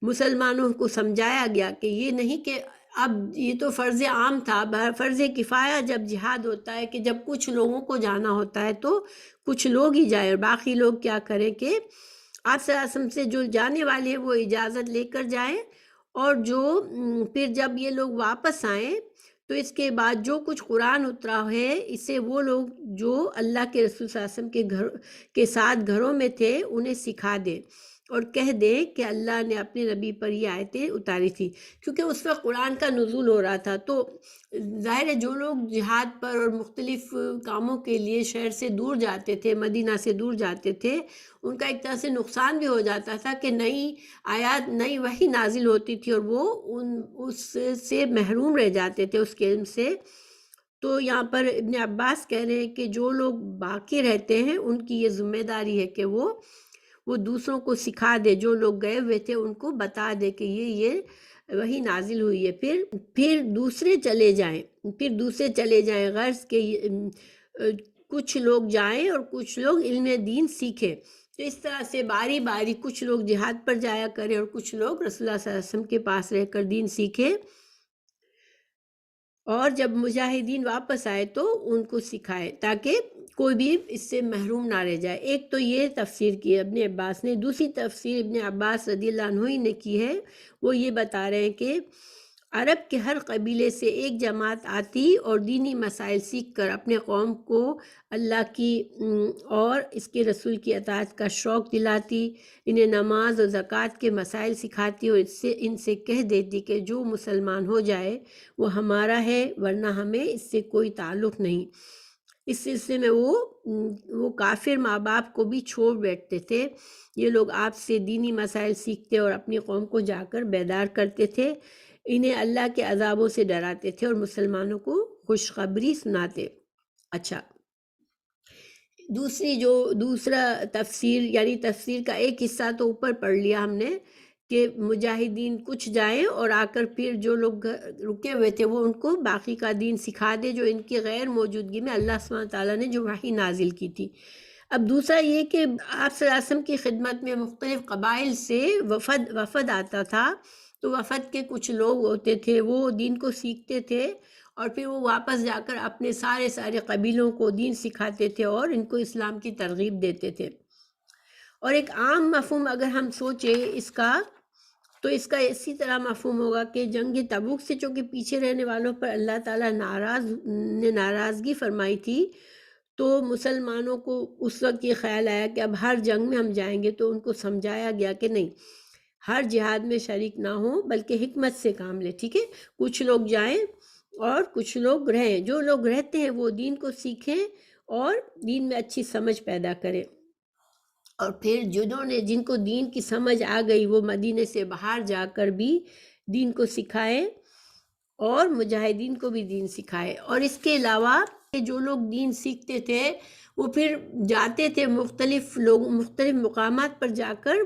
مسلمانوں کو سمجھایا گیا کہ یہ نہیں کہ اب یہ تو فرض عام تھا، فرض کفایہ جب جہاد ہوتا ہے کہ جب کچھ لوگوں کو جانا ہوتا ہے تو کچھ لوگ ہی جائیں اور باقی لوگ کیا کریں کہ آپ صلی اللہ علیہ وسلم سے جو جانے والے ہیں وہ اجازت لے کر جائیں، اور جو پھر جب یہ لوگ واپس آئیں تو اس کے بعد جو کچھ قرآن اترا ہے اسے وہ لوگ جو اللہ کے رسول صلی اللہ علیہ وسلم کے ساتھ گھروں میں تھے انہیں سکھا دیں اور کہہ دیں کہ اللہ نے اپنے نبی پر یہ آیتیں اتاری تھی، کیونکہ اس وقت قرآن کا نزول ہو رہا تھا۔ تو ظاہر ہے جو لوگ جہاد پر اور مختلف کاموں کے لیے شہر سے دور جاتے تھے، مدینہ سے دور جاتے تھے، ان کا ایک طرح سے نقصان بھی ہو جاتا تھا کہ نئی آیات نئی وحی نازل ہوتی تھی اور وہ اس سے محروم رہ جاتے تھے اس کے علم سے۔ تو یہاں پر ابن عباس کہہ رہے ہیں کہ جو لوگ باقی رہتے ہیں ان کی یہ ذمہ داری ہے کہ وہ دوسروں کو سکھا دے، جو لوگ گئے ہوئے تھے ان کو بتا دے کہ یہ وہی نازل ہوئی ہے، پھر دوسرے چلے جائیں غرض کہ کچھ لوگ جائیں اور کچھ لوگ علم دین سیکھیں۔ تو اس طرح سے باری باری کچھ لوگ جہاد پر جایا کریں اور کچھ لوگ رسول اللہ صلی اللہ علیہ وسلم کے پاس رہ کر دین سیکھیں، اور جب مجاہدین واپس آئے تو ان کو سکھائے تاکہ کوئی بھی اس سے محروم نہ رہ جائے۔ ایک تو یہ تفسیر کی ہے ابن عباس نے، دوسری تفسیر ابن عباس رضی اللہ عنہ ہی نے کی ہے، وہ یہ بتا رہے ہیں کہ عرب کے ہر قبیلے سے ایک جماعت آتی اور دینی مسائل سیکھ کر اپنے قوم کو اللہ کی اور اس کے رسول کی اطاعت کا شوق دلاتی، انہیں نماز اور زکوٰۃ کے مسائل سکھاتی اور ان سے کہہ دیتی کہ جو مسلمان ہو جائے وہ ہمارا ہے ورنہ ہمیں اس سے کوئی تعلق نہیں۔ اس سلسلے میں وہ کافر ماں باپ کو بھی چھوڑ بیٹھتے تھے۔ یہ لوگ آپ سے دینی مسائل سیکھتے اور اپنی قوم کو جا کر بیدار کرتے تھے، انہیں اللہ کے عذابوں سے ڈراتے تھے اور مسلمانوں کو خوشخبری سناتے۔ اچھا، دوسرا تفسیر یعنی تفسیر کا ایک حصہ تو اوپر پڑھ لیا ہم نے کہ مجاہدین کچھ جائیں اور آ کر پھر جو لوگ رکے ہوئے تھے وہ ان کو باقی کا دین سکھا دے جو ان کی غیر موجودگی میں اللہ سبحانہ تعالیٰ نے جو وحی نازل کی تھی۔ اب دوسرا یہ کہ آپ صلی اللہ علیہ وسلم کی خدمت میں مختلف قبائل سے وفد آتا تھا، تو وفد کے کچھ لوگ ہوتے تھے وہ دین کو سیکھتے تھے اور پھر وہ واپس جا کر اپنے سارے قبیلوں کو دین سکھاتے تھے اور ان کو اسلام کی ترغیب دیتے تھے۔ اور ایک عام مفہوم اگر ہم سوچیں اس کا تو اس کا اسی طرح مفہوم ہوگا کہ جنگ تبوک سے چونکہ پیچھے رہنے والوں پر اللہ تعالیٰ نے ناراضگی فرمائی تھی، تو مسلمانوں کو اس وقت یہ خیال آیا کہ اب ہر جنگ میں ہم جائیں گے، تو ان کو سمجھایا گیا کہ نہیں، ہر جہاد میں شریک نہ ہوں بلکہ حکمت سے کام لے، ٹھیک ہے، کچھ لوگ جائیں اور کچھ لوگ رہیں، جو لوگ رہتے ہیں وہ دین کو سیکھیں اور دین میں اچھی سمجھ پیدا کریں، اور پھر جن کو دین کی سمجھ آ گئی وہ مدینے سے باہر جا کر بھی دین کو سکھائیں اور مجاہدین کو بھی دین سکھائے۔ اور اس کے علاوہ جو لوگ دین سیکھتے تھے وہ پھر جاتے تھے مختلف مقامات پر جا کر،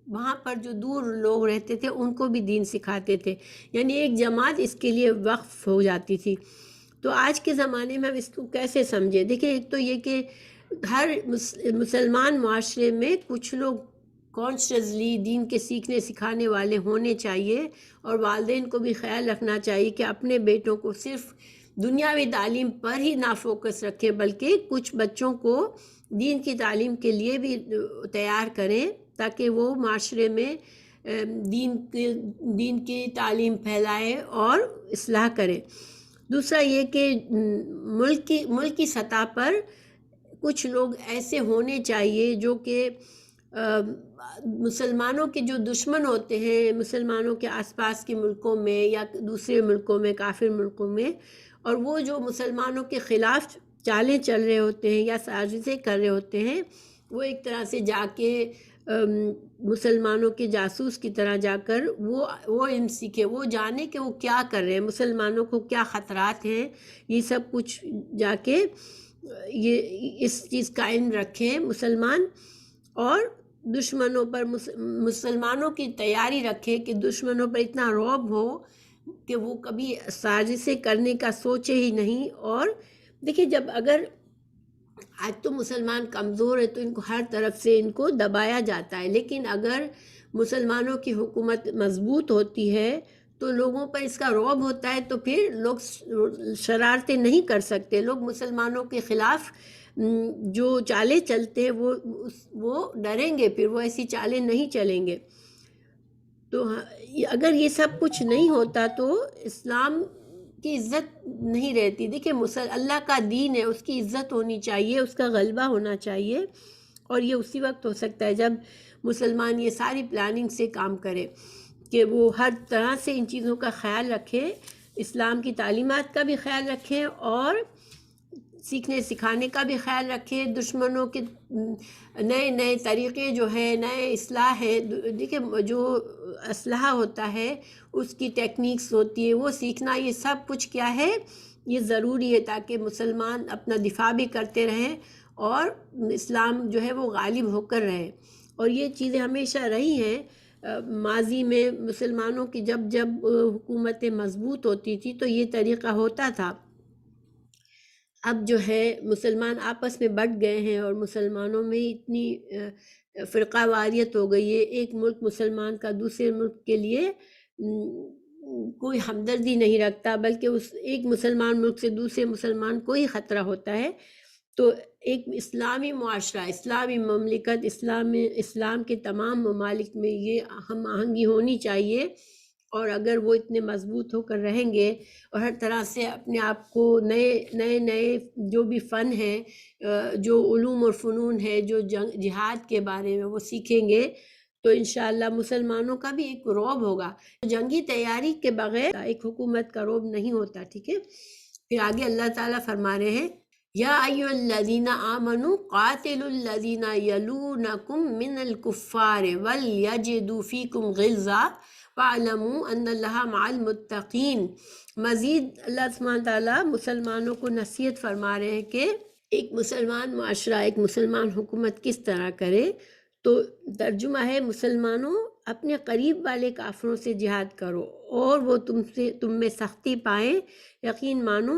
وہاں پر جو دور لوگ رہتے تھے ان کو بھی دین سکھاتے تھے، یعنی ایک جماعت اس کے لیے وقف ہو جاتی تھی۔ تو آج کے زمانے میں ہم اس کو کیسے سمجھیں؟ دیکھیں، ایک تو یہ کہ ہر مسلمان معاشرے میں کچھ لوگ کانشیسلی دین کے سیکھنے سکھانے والے ہونے چاہیے، اور والدین کو بھی خیال رکھنا چاہیے کہ اپنے بیٹوں کو صرف دنیاوی تعلیم پر ہی نہ فوکس رکھیں، بلکہ کچھ بچوں کو دین کی تعلیم کے لیے بھی تیار کریں، تاکہ وہ معاشرے میں دین کی تعلیم پھیلائے اور اصلاح کرے۔ دوسرا یہ کہ ملک کی سطح پر کچھ لوگ ایسے ہونے چاہیے جو کہ مسلمانوں کے جو دشمن ہوتے ہیں مسلمانوں کے آس پاس کے ملکوں میں یا دوسرے ملکوں میں، کافر ملکوں میں، اور وہ جو مسلمانوں کے خلاف چالیں چل رہے ہوتے ہیں یا سازشیں کر رہے ہوتے ہیں، وہ ایک طرح سے جا کے مسلمانوں کے جاسوس کی طرح جا کر وہ علم سیکھے، وہ جانے کہ وہ کیا کر رہے ہیں، مسلمانوں کو کیا خطرات ہیں، یہ سب کچھ جا کے یہ اس چیز کا علم رکھیں مسلمان، اور دشمنوں پر مسلمانوں کی تیاری رکھے کہ دشمنوں پر اتنا رعب ہو کہ وہ کبھی سازشیں کرنے کا سوچے ہی نہیں۔ اور دیکھیں، جب اگر آج تو مسلمان کمزور ہے تو ان کو ہر طرف سے ان کو دبایا جاتا ہے، لیکن اگر مسلمانوں کی حکومت مضبوط ہوتی ہے تو لوگوں پر اس کا رعب ہوتا ہے، تو پھر لوگ شرارتیں نہیں کر سکتے، لوگ مسلمانوں کے خلاف جو چالیں چلتے ہیں وہ ڈریں گے، پھر وہ ایسی چالیں نہیں چلیں گے۔ تو اگر یہ سب کچھ نہیں ہوتا تو اسلام کی عزت نہیں رہتی۔ دیکھیں، اللہ کا دین ہے، اس کی عزت ہونی چاہیے، اس کا غلبہ ہونا چاہیے، اور یہ اسی وقت ہو سکتا ہے جب مسلمان یہ ساری پلاننگ سے کام کرے کہ وہ ہر طرح سے ان چیزوں کا خیال رکھے، اسلام کی تعلیمات کا بھی خیال رکھیں اور سیکھنے سکھانے کا بھی خیال رکھیں، دشمنوں کے نئے نئے طریقے جو ہے، نئے اصلاح ہے، دیکھیں جو اسلحہ ہوتا ہے اس کی ٹیکنیکس ہوتی ہے، وہ سیکھنا، یہ سب کچھ کیا ہے، یہ ضروری ہے تاکہ مسلمان اپنا دفاع بھی کرتے رہیں اور اسلام جو ہے وہ غالب ہو کر رہے۔ اور یہ چیزیں ہمیشہ رہی ہیں ماضی میں، مسلمانوں کی جب حکومتیں مضبوط ہوتی تھی تو یہ طریقہ ہوتا تھا۔ اب جو ہے مسلمان آپس میں بٹ گئے ہیں اور مسلمانوں میں اتنی فرقہ واریت ہو گئی ہے، ایک ملک مسلمان کا دوسرے ملک کے لیے کوئی ہمدردی نہیں رکھتا، بلکہ اس ایک مسلمان ملک سے دوسرے مسلمان کو ہی خطرہ ہوتا ہے۔ تو ایک اسلامی معاشرہ، اسلامی مملکت، اسلام کے تمام ممالک میں یہ ہم آہنگی ہونی چاہیے، اور اگر وہ اتنے مضبوط ہو کر رہیں گے اور ہر طرح سے اپنے آپ کو نئے جو بھی فن ہیں، جو علوم اور فنون ہے، جو جہاد کے بارے میں وہ سیکھیں گے، تو انشاءاللہ مسلمانوں کا بھی ایک رعب ہوگا۔ جنگی تیاری کے بغیر ایک حکومت کا رعب نہیں ہوتا، ٹھیک ہے۔ پھر آگے اللہ تعالیٰ فرما رہے ہیں، یا ایھا الذین آمنوا قاتلوا الذین یلونکم من الکفار ولیجدوا فیکم غلظہ وَاعْلَمُوا أَنَّ اللَّهَ مَعَ الْمُتَّقِينَ۔ مزید اللہ سبحانہ تعالیٰ مسلمانوں کو نصیحت فرما رہے ہیں کہ ایک مسلمان معاشرہ، ایک مسلمان حکومت کس طرح کرے۔ تو ترجمہ ہے، مسلمانوں اپنے قریب والے کافروں سے جہاد کرو اور وہ تم میں سختی پائیں، یقین مانو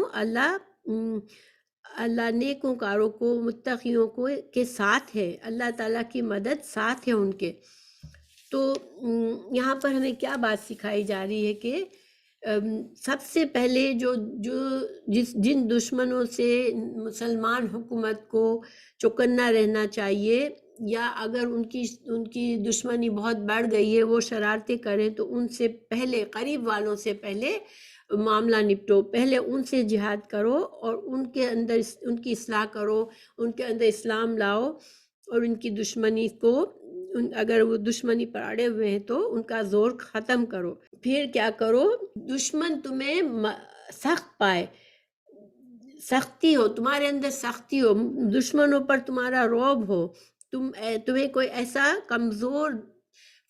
اللہ نیکوں کاروں کو، متقیوں کو کے ساتھ ہے، اللہ تعالیٰ کی مدد ساتھ ہے ان کے۔ تو یہاں پر ہمیں کیا بات سکھائی جا رہی ہے کہ سب سے پہلے جن دشمنوں سے مسلمان حکومت کو چوکنا رہنا چاہیے، یا اگر ان کی دشمنی بہت بڑھ گئی ہے، وہ شرارتیں کریں، تو ان سے پہلے، قریب والوں سے پہلے معاملہ نپٹو، پہلے ان سے جہاد کرو اور ان کے اندر ان کی اصلاح کرو، ان کے اندر اسلام لاؤ، اور ان کی دشمنی کو، اگر وہ دشمنی پر اڑے ہوئے ہیں تو ان کا زور ختم کرو۔ پھر کیا کرو، دشمن تمہیں سخت پائے، سختی ہو تمہارے اندر، سختی ہو، دشمنوں پر تمہارا رعب ہو، تمہیں کوئی ایسا کمزور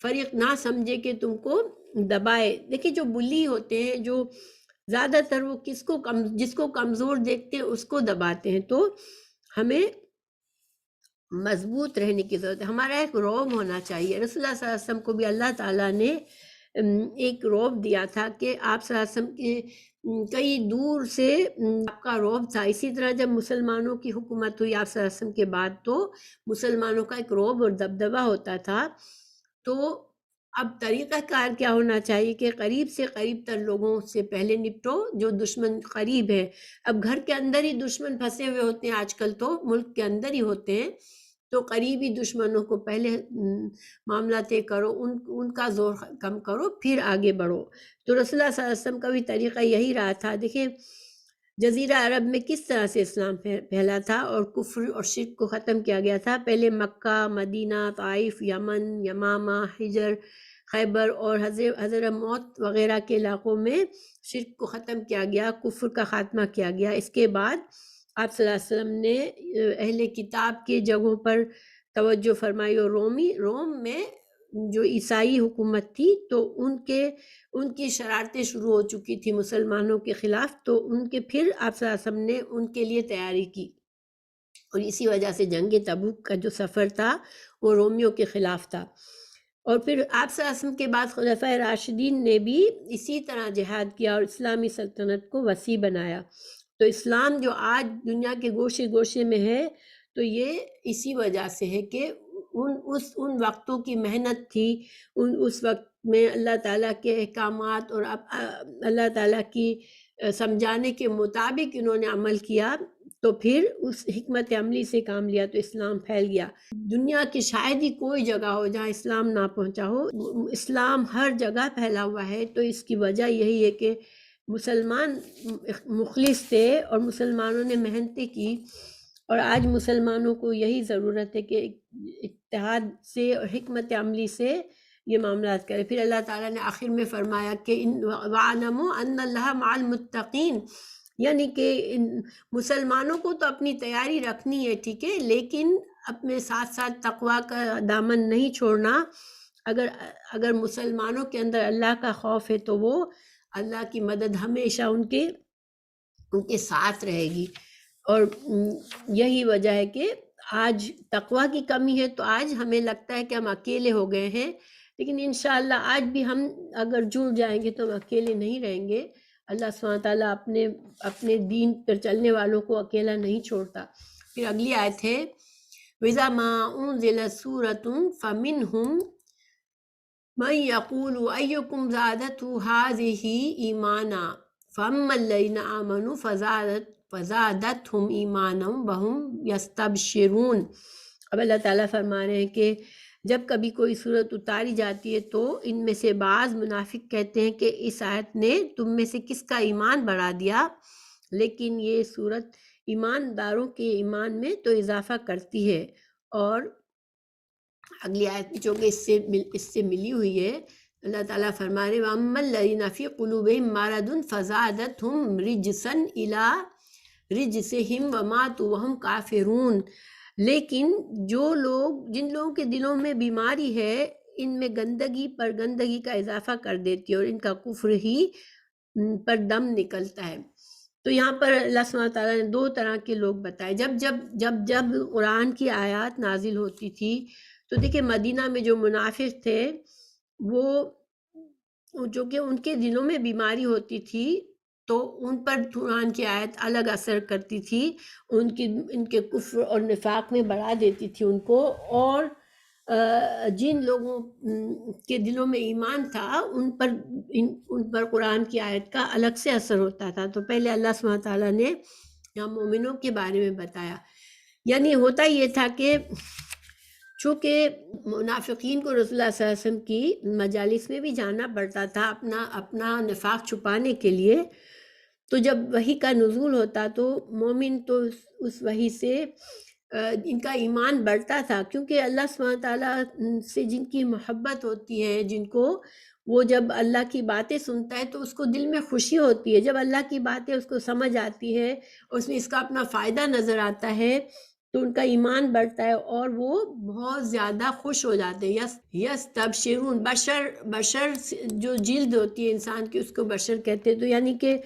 فریق نہ سمجھے کہ تم کو دبائے۔ دیکھیں جو بلی ہوتے ہیں، جو زیادہ تر وہ جس کو کمزور دیکھتے ہیں اس کو دباتے ہیں۔ تو ہمیں مضبوط رہنے کی ضرورت ہے، ہمارا ایک رعب ہونا چاہیے۔ رسول اللہ صلی اللہ علیہ وسلم کو بھی اللہ تعالیٰ نے ایک رعب دیا تھا کہ آپ صلی اللہ علیہ وسلم کے کئی دور سے آپ کا رعب تھا۔ اسی طرح جب مسلمانوں کی حکومت ہوئی آپ صلی اللہ علیہ وسلم کے بعد، تو مسلمانوں کا ایک رعب اور دبدبہ ہوتا تھا۔ تو اب طریقہ کار کیا ہونا چاہیے کہ قریب سے قریب تر لوگوں سے پہلے نپٹو جو دشمن قریب ہے۔ اب گھر کے اندر ہی دشمن پھنسے ہوئے ہوتے ہیں، آج کل تو ملک کے اندر ہی ہوتے ہیں، تو قریبی دشمنوں کو پہلے معاملہ طے کرو، ان کا زور کم کرو، پھر آگے بڑھو۔ تو رسول اللہ صلی اللہ علیہ وسلم کا بھی طریقہ یہی رہا تھا۔ دیکھیں جزیرہ عرب میں کس طرح سے اسلام پھیلا تھا اور کفر اور شرک کو ختم کیا گیا تھا۔ پہلے مکہ، مدینہ، طائف، یمن، یمامہ، حجر، خیبر اور حضر موت وغیرہ کے علاقوں میں شرک کو ختم کیا گیا، کفر کا خاتمہ کیا گیا۔ اس کے بعد آپ صلی اللہ علیہ وسلم نے اہل کتاب کے جگہوں پر توجہ فرمائی، اور روم میں جو عیسائی حکومت تھی تو ان کی شرارتیں شروع ہو چکی تھی مسلمانوں کے خلاف، تو پھر آپ صلی اللہ علیہ وسلم نے ان کے لیے تیاری کی، اور اسی وجہ سے جنگ تبوک کا جو سفر تھا وہ رومیوں کے خلاف تھا۔ اور پھر آپ صلی اللہ علیہ وسلم کے بعد خلفائے راشدین نے بھی اسی طرح جہاد کیا اور اسلامی سلطنت کو وسیع بنایا۔ تو اسلام جو آج دنیا کے گوشے گوشے میں ہے، تو یہ اسی وجہ سے ہے کہ ان وقتوں کی محنت تھی، اس وقت میں اللہ تعالیٰ کے احکامات اور اللہ تعالیٰ کی سمجھانے کے مطابق انہوں نے عمل کیا، تو پھر اس حکمت عملی سے کام لیا تو اسلام پھیل گیا۔ دنیا کی شاید ہی کوئی جگہ ہو جہاں اسلام نہ پہنچا ہو، اسلام ہر جگہ پھیلا ہوا ہے۔ تو اس کی وجہ یہی ہے کہ مسلمان مخلص تھے اور مسلمانوں نے محنتیں کی، اور آج مسلمانوں کو یہی ضرورت ہے کہ اتحاد سے اور حکمت عملی سے یہ معاملات کرے۔ پھر اللہ تعالیٰ نے آخر میں فرمایا کہ وَاعْلَمُوا أَنَّ اللَّهَ مَعَ الْمُتَّقِينَ، یعنی کہ مسلمانوں کو تو اپنی تیاری رکھنی ہے، ٹھیک ہے، لیکن اپنے ساتھ ساتھ تقویٰ کا دامن نہیں چھوڑنا۔ اگر مسلمانوں کے اندر اللہ کا خوف ہے تو وہ اللہ کی مدد ہمیشہ ان کے ساتھ رہے گی۔ اور یہی وجہ ہے کہ آج تقویٰ کی کمی ہے، تو آج ہمیں لگتا ہے کہ ہم اکیلے ہو گئے ہیں، لیکن انشاءاللہ آج بھی ہم اگر جڑ جائیں گے تو ہم اکیلے نہیں رہیں گے۔ اللہ سبحانہ تعالیٰ اپنے دین پر چلنے والوں کو اکیلا نہیں چھوڑتا۔ پھر اگلی آیت ہے وَإِذَا مَا أُنزِلَتْ سُورَةٌ فَمِنْهُمْ مَن يَقُولُ أَيُّكُمْ زَادَتْهُ هَٰذِهِ إِيمَانًا فَأَمَّا الَّذِينَ آمَنُوا فَزَادَتْهُمْ إِيمَانًا وَهُمْ يَسْتَبْشِرُونَ۔ اب اللہ تعالیٰ فرما رہے ہیں کہ جب کبھی کوئی صورت اتاری جاتی ہے تو ان میں سے بعض منافق کہتے ہیں کہ اس آیت نے تم میں سے کس کا ایمان بڑھا دیا، لیکن یہ صورت ایمانداروں کے ایمان میں تو اضافہ کرتی ہے۔ اور اگلی آیت جو کہ اس سے ملی ہوئی ہے، اللہ تعالیٰ فرما رہے وَأَمَّا الَّذِينَ فِي قُلُوبِهِم مَّرَضٌ فَزَادَتْهُمْ رِجْسًا إِلَىٰ رِجْسِهِمْ وَمَاتُوا وَهُمْ كَافِرُونَ، لیکن جن لوگوں کے دلوں میں بیماری ہے، ان میں گندگی پر گندگی کا اضافہ کر دیتی ہے اور ان کا کفر ہی پر دم نکلتا ہے۔ تو یہاں پر اللہ سبحانہ تعالیٰ نے دو طرح کے لوگ بتائے۔ جب قرآن کی آیات نازل ہوتی تھی تو دیکھیں مدینہ میں جو منافق تھے، وہ جو کہ ان کے دلوں میں بیماری ہوتی تھی تو ان پر قرآن کی آیت الگ اثر کرتی تھی، ان کے کفر اور نفاق میں بڑھا دیتی تھی ان کو، اور جن لوگوں کے دلوں میں ایمان تھا ان پر قرآن کی آیت کا الگ سے اثر ہوتا تھا۔ تو پہلے اللہ سبحانہ تعالیٰ نے یہاں مومنوں کے بارے میں بتایا، یعنی ہوتا یہ تھا کہ چونکہ منافقین کو رسول اللہ صلی اللہ علیہ وسلم کی مجالس میں بھی جانا پڑتا تھا اپنا نفاق چھپانے کے لیے، تو جب وحی کا نزول ہوتا تو مومن تو اس وحی سے ان کا ایمان بڑھتا تھا، کیونکہ اللہ سبحانہ تعالیٰ سے جن کی محبت ہوتی ہے، جن کو وہ جب اللہ کی باتیں سنتا ہے تو اس کو دل میں خوشی ہوتی ہے، جب اللہ کی باتیں اس کو سمجھ آتی ہے اور اس میں اس کا اپنا فائدہ نظر آتا ہے تو ان کا ایمان بڑھتا ہے اور وہ بہت زیادہ خوش ہو جاتے ہیں. یس تبشرون، بشر جو جلد ہوتی ہے انسان کی اس کو بشر کہتے ہیں. تو یعنی کہ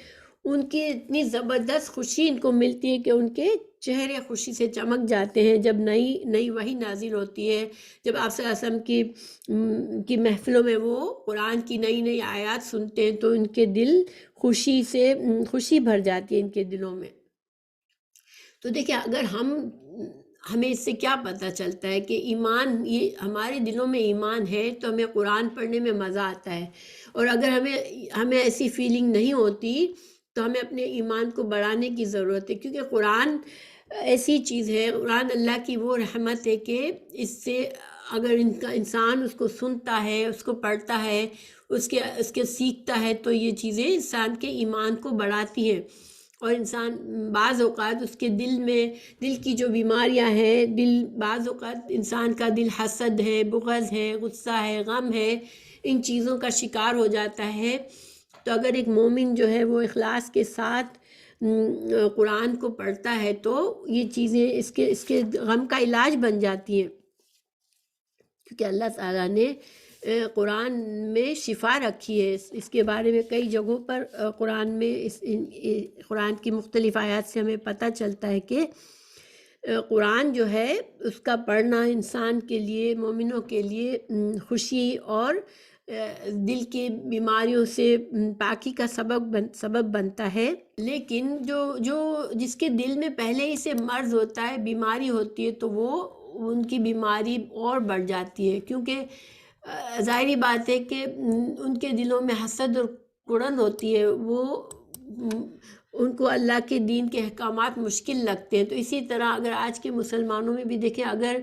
ان کی اتنی زبردست خوشی ان کو ملتی ہے کہ ان کے چہرے خوشی سے چمک جاتے ہیں جب نئی وحی نازل ہوتی ہے. جب آپ صلی اللہ علیہ وسلم کی محفلوں میں وہ قرآن کی نئی آیات سنتے ہیں تو ان کے دل خوشی بھر جاتی ہے ان کے دلوں میں. تو دیکھیں اگر ہمیں اس سے کیا پتہ چلتا ہے کہ ایمان، یہ ہمارے دلوں میں ایمان ہے تو ہمیں قرآن پڑھنے میں مزہ آتا ہے. اور اگر ہمیں ایسی فیلنگ نہیں ہوتی تو ہمیں اپنے ایمان کو بڑھانے کی ضرورت ہے، کیونکہ قرآن ایسی چیز ہے، قرآن اللہ کی وہ رحمت ہے کہ اس سے اگر انسان اس کو سنتا ہے، اس کو پڑھتا ہے، اس کے سیکھتا ہے تو یہ چیزیں انسان کے ایمان کو بڑھاتی ہیں. اور انسان بعض اوقات اس کے دل کی جو بیماریاں ہیں، بعض اوقات انسان کا دل حسد ہے، بغض ہے، غصہ ہے، غم ہے، ان چیزوں کا شکار ہو جاتا ہے. تو اگر ایک مومن جو ہے وہ اخلاص کے ساتھ قرآن کو پڑھتا ہے تو یہ چیزیں اس کے غم کا علاج بن جاتی ہیں، کیونکہ اللہ تعالیٰ نے قرآن میں شفا رکھی ہے. اس کے بارے میں کئی جگہوں پر قرآن کی مختلف آیات سے ہمیں پتہ چلتا ہے کہ قرآن جو ہے اس کا پڑھنا انسان کے لیے، مومنوں کے لیے خوشی اور دل کی بیماریوں سے پاکی کا سبب بنتا ہے. لیکن جس کے دل میں پہلے ہی سے مرض ہوتا ہے، بیماری ہوتی ہے، تو وہ ان کی بیماری اور بڑھ جاتی ہے، کیونکہ ظاہری بات ہے کہ ان کے دلوں میں حسد اور کڑن ہوتی ہے، وہ ان کو اللہ کے دین کے احکامات مشکل لگتے ہیں. تو اسی طرح اگر آج کے مسلمانوں میں بھی دیکھیں، اگر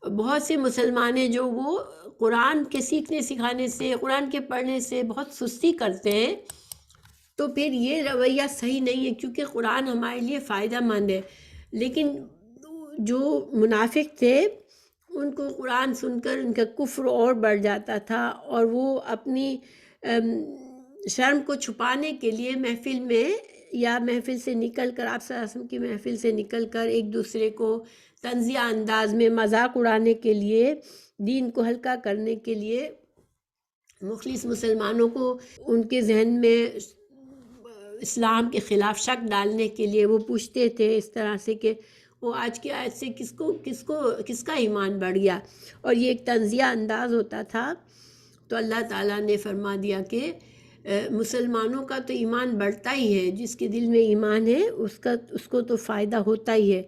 بہت سے مسلمان ہیں جو وہ قرآن کے سیکھنے سکھانے سے، قرآن کے پڑھنے سے بہت سستی کرتے ہیں، تو پھر یہ رویہ صحیح نہیں ہے، کیونکہ قرآن ہمارے لیے فائدہ مند ہے. لیکن جو منافق تھے ان کو قرآن سن کر ان کا کفر اور بڑھ جاتا تھا، اور وہ اپنی شرم کو چھپانے کے لیے محفل میں یا محفل سے نکل کر، آپ صلی اللہ علیہ وسلم کی محفل سے نکل کر ایک دوسرے کو طنزیہ انداز میں مذاق اڑانے کے لیے، دین کو ہلکا کرنے کے لیے، مخلص مسلمانوں کو ان کے ذہن میں اسلام کے خلاف شک ڈالنے کے لیے وہ پوچھتے تھے اس طرح سے کہ وہ آج کی آیت سے کس کا ایمان بڑھ گیا. اور یہ ایک طنزیہ انداز ہوتا تھا. تو اللہ تعالیٰ نے فرما دیا کہ مسلمانوں کا تو ایمان بڑھتا ہی ہے، جس کے دل میں ایمان ہے اس کو تو فائدہ ہوتا ہی ہے.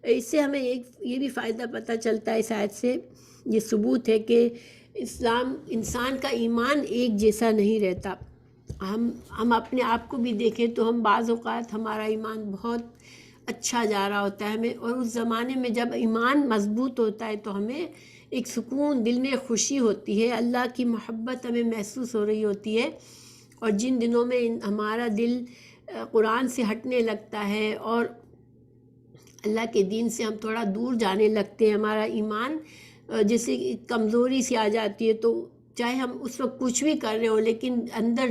اس سے ہمیں یہ بھی فائدہ پتہ چلتا ہے اس آیت سے، یہ ثبوت ہے کہ انسان کا ایمان ایک جیسا نہیں رہتا. ہم اپنے آپ کو بھی دیکھیں تو ہم بعض اوقات ہمارا ایمان بہت اچھا جا رہا ہوتا ہے ہمیں، اور اس زمانے میں جب ایمان مضبوط ہوتا ہے تو ہمیں ایک سکون، دل میں خوشی ہوتی ہے، اللہ کی محبت ہمیں محسوس ہو رہی ہوتی ہے. اور جن دنوں میں ہمارا دل قرآن سے ہٹنے لگتا ہے اور اللہ کے دین سے ہم تھوڑا دور جانے لگتے ہیں، ہمارا ایمان جیسے کمزوری سی آ جاتی ہے، تو چاہے ہم اس وقت کچھ بھی کر رہے ہوں لیکن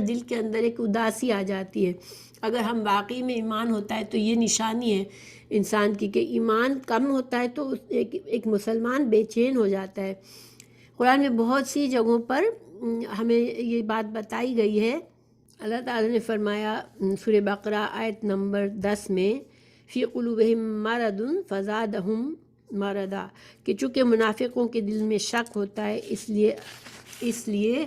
دل کے اندر ایک اداسی آ جاتی ہے. اگر ہم واقعی میں ایمان ہوتا ہے تو یہ نشانی ہے انسان کی کہ ایمان کم ہوتا ہے تو ایک مسلمان بے چین ہو جاتا ہے. قرآن میں بہت سی جگہوں پر ہمیں یہ بات بتائی گئی ہے. اللہ تعالیٰ نے فرمایا سورہ بقرہ آیت نمبر 10 میں، فی قلوبہم مرض فزادہم مرضا، کہ چونکہ منافقوں کے دل میں شک ہوتا ہے اس لیے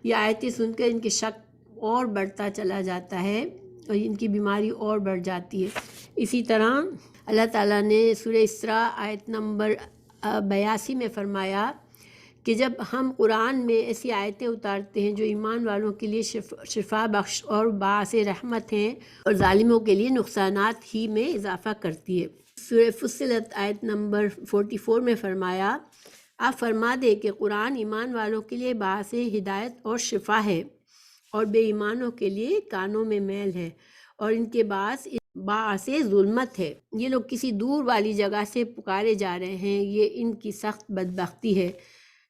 یہ آیتیں سن کر ان کے شک اور بڑھتا چلا جاتا ہے اور ان کی بیماری اور بڑھ جاتی ہے. اسی طرح اللہ تعالیٰ نے سورہ اسراء آیت نمبر 82 میں فرمایا کہ جب ہم قرآن میں ایسی آیتیں اتارتے ہیں جو ایمان والوں کے لیے شفا بخش اور باعث رحمت ہیں اور ظالموں کے لیے نقصانات ہی میں اضافہ کرتی ہے. سورہ فصلت آیت نمبر 44 میں فرمایا، آپ فرما دے کہ قرآن ایمان والوں کے لیے باعث ہدایت اور شفا ہے، اور بے ایمانوں کے لیے کانوں میں میل ہے، اور ان کے باعث ظلمت ہے. یہ لوگ کسی دور والی جگہ سے پکارے جا رہے ہیں، یہ ان کی سخت بدبختی ہے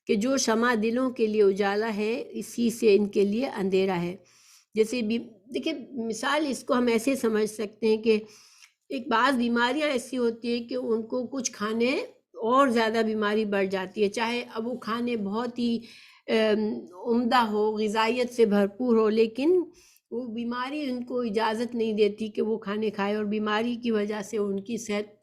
کہ جو شمع دلوں کے لیے اجالا ہے اسی سے ان کے لیے اندھیرا ہے. جیسے بھی دیکھیں مثال، اس کو ہم ایسے سمجھ سکتے ہیں کہ ایک بعض بیماریاں ایسی ہوتی ہیں کہ ان کو کچھ کھانے اور زیادہ بیماری بڑھ جاتی ہے، چاہے اب وہ کھانے بہت ہی عمدہ ہو، غذائیت سے بھرپور ہو، لیکن وہ بیماری ان کو اجازت نہیں دیتی کہ وہ کھانے کھائے، اور بیماری کی وجہ سے ان کی صحت،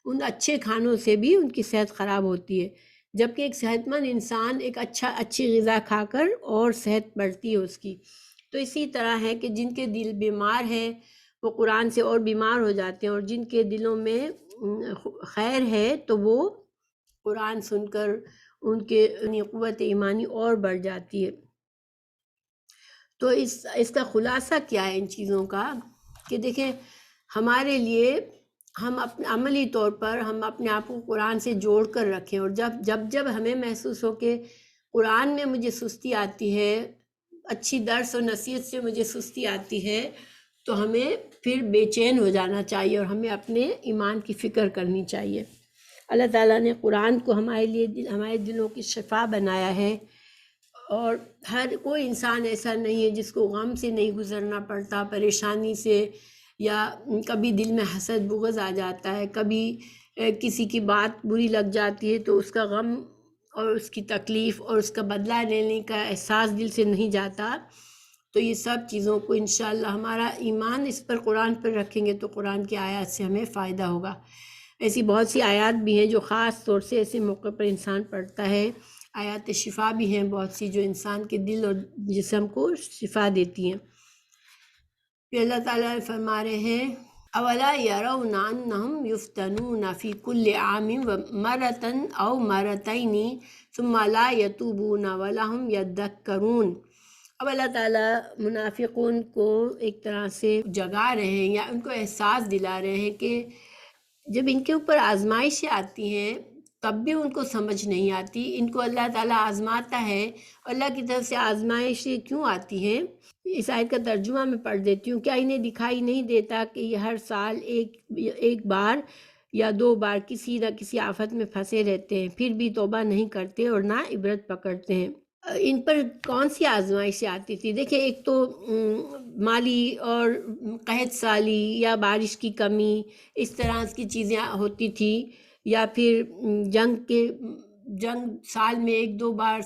ان اچھے کھانوں سے بھی ان کی صحت خراب ہوتی ہے، جبکہ ایک صحت مند انسان ایک اچھی غذا کھا کر اور صحت بڑھتی ہے اس کی۔ تو اسی طرح ہے کہ جن کے دل بیمار ہے وہ قرآن سے اور بیمار ہو جاتے ہیں، اور جن کے دلوں میں خیر ہے تو وہ قرآن سن کر ان کے قوت ایمانی اور بڑھ جاتی ہے۔ تو اس کا خلاصہ کیا ہے ان چیزوں کا کہ دیکھیں، ہمارے لیے ہم اپنے عملی طور پر ہم اپنے آپ کو قرآن سے جوڑ کر رکھیں، اور جب ہمیں محسوس ہو کہ قرآن میں مجھے سستی آتی ہے، اچھی درس و نصیحت سے مجھے سستی آتی ہے، تو ہمیں پھر بے چین ہو جانا چاہیے اور ہمیں اپنے ایمان کی فکر کرنی چاہیے۔ اللہ تعالیٰ نے قرآن کو ہمارے لیے ہمارے دلوں کی شفا بنایا ہے، اور ہر کوئی انسان ایسا نہیں ہے جس کو غم سے نہیں گزرنا پڑتا، پریشانی سے، یا کبھی دل میں حسد بغض آ جاتا ہے، کبھی کسی کی بات بری لگ جاتی ہے تو اس کا غم اور اس کی تکلیف اور اس کا بدلہ لینے کا احساس دل سے نہیں جاتا۔ تو یہ سب چیزوں کو انشاءاللہ ہمارا ایمان اس پر قرآن پر رکھیں گے تو قرآن کی آیات سے ہمیں فائدہ ہوگا۔ ایسی بہت سی آیات بھی ہیں جو خاص طور سے ایسے موقع پر انسان پڑھتا ہے، آیات شفا بھی ہیں بہت سی جو انسان کے دل اور جسم کو شفا دیتی ہیں۔ پھر اللہ تعالیٰ فرما رہے ہیں اولا یرون انہم یفتنون فی کل عام مرتن او مرتین ثم لا یتوبون ولہم یذکرون۔ اب اللہ تعالیٰ منافقون کو ایک طرح سے جگا رہے ہیں یا ان کو احساس دلا رہے ہیں کہ جب ان کے اوپر آزمائشیں آتی ہیں تب بھی ان کو سمجھ نہیں آتی، ان کو اللہ تعالیٰ آزماتا ہے، اللہ کی طرف سے آزمائشیں کیوں آتی ہیں؟ اس آیت کا ترجمہ میں پڑھ دیتی ہوں۔ کیا انہیں دکھائی نہیں دیتا کہ یہ ہر سال ایک بار یا 2 بار کسی نہ کسی آفت میں پھنسے رہتے ہیں، پھر بھی توبہ نہیں کرتے اور نہ عبرت پکڑتے ہیں؟ ان پر کون سی آزمائشیں آتی تھی؟ دیکھیں، ایک تو مالی اور قحط سالی یا بارش کی کمی، اس طرح کی چیزیں ہوتی تھی، یا پھر جنگ سال میں 1-2 بار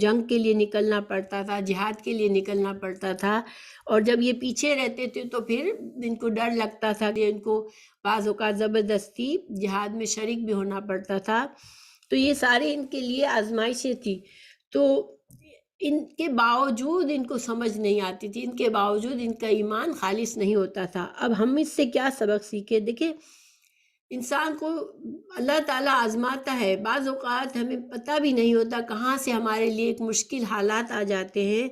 جنگ کے لیے نکلنا پڑتا تھا، جہاد کے لیے نکلنا پڑتا تھا، اور جب یہ پیچھے رہتے تھے تو پھر ان کو ڈر لگتا تھا کہ ان کو بعض اوقات زبردستی جہاد میں شریک بھی ہونا پڑتا تھا۔ تو یہ سارے ان کے لیے آزمائشیں تھی، تو ان کے باوجود ان کو سمجھ نہیں آتی تھی، ان کے باوجود ان کا ایمان خالص نہیں ہوتا تھا۔ اب ہم اس سے کیا سبق سیکھیں؟ دیکھیں، انسان کو اللہ تعالیٰ آزماتا ہے، بعض اوقات ہمیں پتہ بھی نہیں ہوتا کہاں سے ہمارے لیے ایک مشکل حالات آ جاتے ہیں،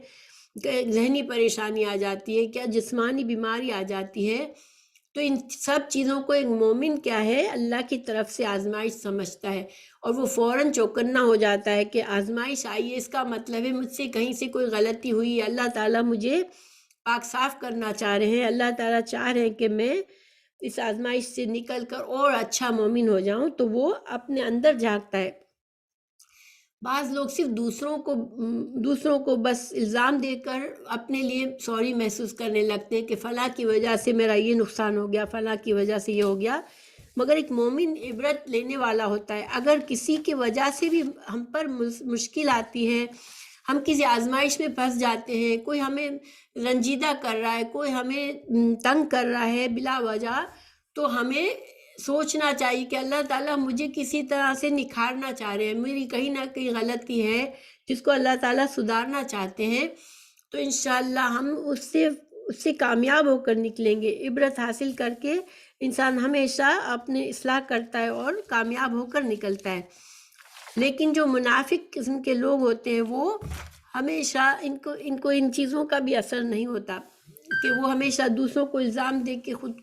ایک ذہنی پریشانی آ جاتی ہے، کیا جسمانی بیماری آ جاتی ہے۔ تو ان سب چیزوں کو ایک مومن کیا ہے، اللہ کی طرف سے آزمائش سمجھتا ہے، اور وہ فوراً چوکنا ہو جاتا ہے کہ آزمائش آئی ہے، اس کا مطلب ہے مجھ سے کہیں سے کوئی غلطی ہوئی ہے، اللہ تعالیٰ مجھے پاک صاف کرنا چاہ رہے ہیں، اللہ تعالیٰ چاہ رہے ہیں کہ میں اس آزمائش سے نکل کر اور اچھا مومن ہو جاؤں، تو وہ اپنے اندر جھانکتا ہے۔ بعض لوگ صرف دوسروں کو بس الزام دے کر اپنے لیے سوری محسوس کرنے لگتے ہیں کہ فلاں کی وجہ سے میرا یہ نقصان ہو گیا، فلاں کی وجہ سے یہ ہو گیا، مگر ایک مومن عبرت لینے والا ہوتا ہے۔ اگر کسی کی وجہ سے بھی ہم پر مشکل آتی ہے، ہم کسی آزمائش میں پھنس جاتے ہیں، کوئی ہمیں رنجیدہ کر رہا ہے، کوئی ہمیں تنگ کر رہا ہے بلا وجہ، تو ہمیں سوچنا چاہیے کہ اللہ تعالیٰ مجھے کسی طرح سے نکھارنا چاہ رہے ہیں، میری کہیں نہ کہیں غلطی ہے جس کو اللہ تعالیٰ سدھارنا چاہتے ہیں، تو انشاءاللہ ہم اس سے کامیاب ہو کر نکلیں گے۔ عبرت حاصل کر کے انسان ہمیشہ اپنے اصلاح کرتا ہے اور کامیاب ہو کر نکلتا ہے۔ لیکن جو منافق قسم کے لوگ ہوتے ہیں وہ ہمیشہ ان کو ان چیزوں کا بھی اثر نہیں ہوتا کہ وہ ہمیشہ دوسروں کو الزام دے کے خود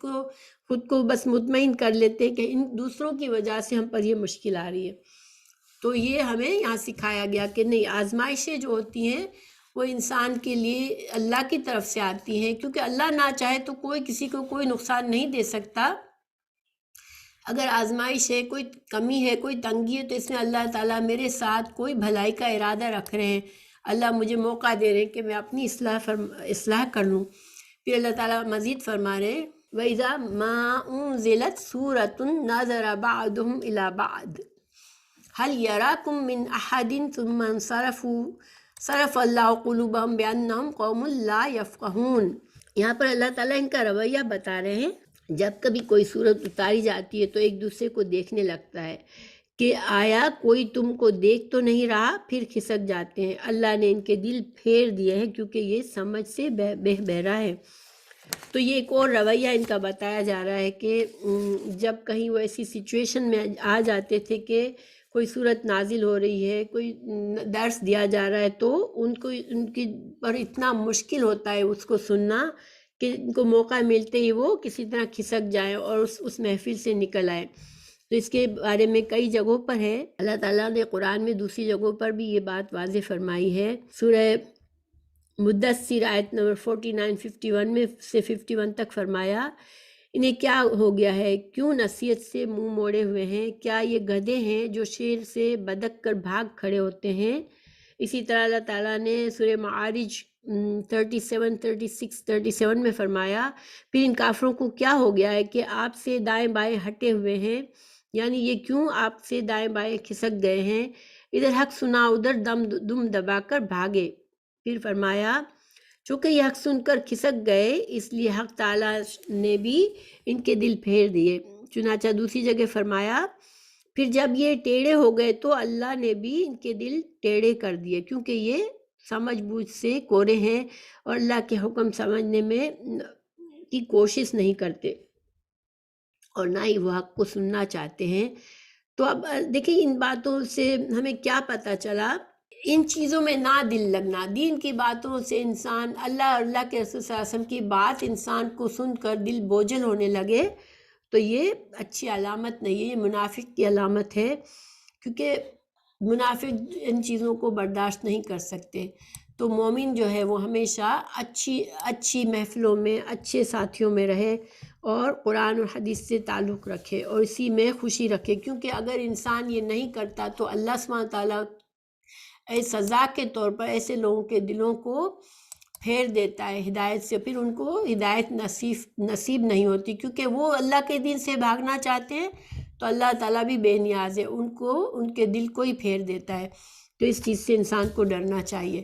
کو بس مطمئن کر لیتے کہ ان دوسروں کی وجہ سے ہم پر یہ مشکل آ رہی ہے۔ تو یہ ہمیں یہاں سکھایا گیا کہ نہیں، آزمائشیں جو ہوتی ہیں وہ انسان کے لیے اللہ کی طرف سے آتی ہیں، کیونکہ اللہ نہ چاہے تو کوئی کسی کو کوئی نقصان نہیں دے سکتا۔ اگر آزمائش ہے، کوئی کمی ہے، کوئی تنگی ہے، تو اس میں اللہ تعالیٰ میرے ساتھ کوئی بھلائی کا ارادہ رکھ رہے ہیں، اللہ مجھے موقع دے رہے ہیں کہ میں اپنی اصلاح کر لوں۔ پھر اللہ تعالیٰ مزید فرما رہے ہیں وَإِذَا مَا أُنزِلَتْ سُورَةٌ نَظَرَ بَعْضُهُمْ إِلَى بَعْضٍ هَلْ يَرَاكُمْ مِنْ أَحَدٍ ثُمَّ انصَرَفُوا صَرَفَ اللَّهُ قُلُوبَهُمْ بِأَنَّهُمْ قَوْمٌ لَا يَفْقَهُونَ۔ یہاں پر اللہ تعالیٰ ان کا رویہ بتا رہے ہیں، جب کبھی کوئی صورت اتاری جاتی ہے تو ایک دوسرے کو دیکھنے لگتا ہے کہ آیا کوئی تم کو دیکھ تو نہیں رہا، پھر کھسک جاتے ہیں۔ اللہ نے ان کے دل پھیر دیے ہیں کیونکہ یہ سمجھ سے بہرا ہے۔ تو یہ ایک اور رویہ ان کا بتایا جا رہا ہے کہ جب کہیں وہ ایسی سچویشن میں آ جاتے تھے کہ کوئی صورت نازل ہو رہی ہے، کوئی درس دیا جا رہا ہے، تو ان کی پر اتنا مشکل ہوتا ہے اس کو سننا کہ ان کو موقع ملتے ہی وہ کسی طرح کھسک جائیں اور اس محفل سے نکل آئے۔ تو اس کے بارے میں کئی جگہوں پر ہے، اللہ تعالیٰ نے قرآن میں دوسری جگہوں پر بھی یہ بات واضح فرمائی ہے۔ سورہ مدثر آیت نمبر 49 51 میں سے 51 تک فرمایا، انہیں کیا ہو گیا ہے، کیوں نصیحت سے منہ موڑے ہوئے ہیں، کیا یہ گدھے ہیں جو شیر سے بدک کر بھاگ کھڑے ہوتے ہیں۔ اسی طرح اللہ تعالیٰ نے سورہ معارج 37 36 37 میں فرمایا، پھر ان کافروں کو کیا ہو گیا ہے کہ آپ سے دائیں بائیں ہٹے ہوئے ہیں، یعنی یہ کیوں آپ سے دائیں بائیں کھسک گئے ہیں، ادھر حق سنا ادھر دم دبا کر بھاگے۔ پھر فرمایا، چونکہ یہ حق سن کر کھسک گئے اس لیے حق تعالیٰ نے بھی ان کے دل پھیر دیے۔ چنانچہ دوسری جگہ فرمایا، پھر جب یہ ٹیڑھے ہو گئے تو اللہ نے بھی ان کے دل ٹیڑھے کر دیے، کیونکہ یہ سمجھ بوجھ سے کورے ہیں اور اللہ کے حکم سمجھنے میں کی کوشش نہیں کرتے اور نہ ہی وہ حق کو سننا چاہتے ہیں۔ تو اب دیکھیں ان باتوں سے ہمیں کیا پتہ چلا، ان چیزوں میں نہ دل لگنا، دین کی باتوں سے انسان اللہ کے رسول صلی اللہ علیہ وسلم کی بات انسان کو سن کر دل بوجھل ہونے لگے تو یہ اچھی علامت نہیں ہے، یہ منافق کی علامت ہے، کیونکہ منافق ان چیزوں کو برداشت نہیں کر سکتے۔ تو مومن جو ہے وہ ہمیشہ اچھی محفلوں میں اچھے ساتھیوں میں رہے اور قرآن اور حدیث سے تعلق رکھے اور اسی میں خوشی رکھے، کیونکہ اگر انسان یہ نہیں کرتا تو اللہ سبحانہ تعالیٰ سزا کے طور پر ایسے لوگوں کے دلوں کو پھیر دیتا ہے ہدایت سے، پھر ان کو ہدایت نصیب نہیں ہوتی، کیونکہ وہ اللہ کے دین سے بھاگنا چاہتے ہیں تو اللہ تعالیٰ بھی بے نیاز ہے، ان کے دل کو ہی پھیر دیتا ہے۔ تو اس چیز سے انسان کو ڈرنا چاہیے۔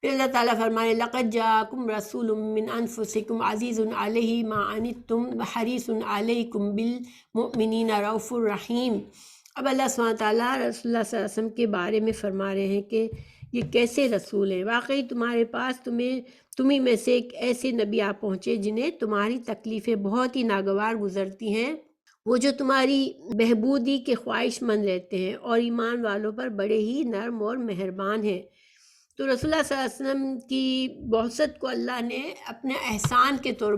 پھر اللہ تعالیٰ فرمائے، لَقَدْ جَاءَكُمْ رَسُولٌ مِّنْ أَنفُسِكُمْ عَزِيزٌ عَلَيْهِ مَا عَنِتُّمْ حَرِيصٌ عَلَيْكُمْ بِالْمُؤْمِنِينَ رَءُوفٌ رَحِيمٌ۔ اب اللہ سبحانہ تعالیٰ رسول اللہ صلی اللہ علیہ وسلم کے بارے میں فرما رہے ہیں کہ یہ کیسے رسول ہیں، واقعی تمہارے پاس تمہیں میں سے ایک ایسے نبی آ پہنچے جنہیں تمہاری تکلیفیں بہت ہی ناگوار گزرتی ہیں، وہ جو تمہاری بہبودی کے خواہش مند رہتے ہیں اور ایمان والوں پر بڑے ہی نرم اور مہربان ہیں۔ تو رسول اللہ صلی اللہ علیہ وسلم کی بعثت کو اللہ نے اپنے احسان کے طور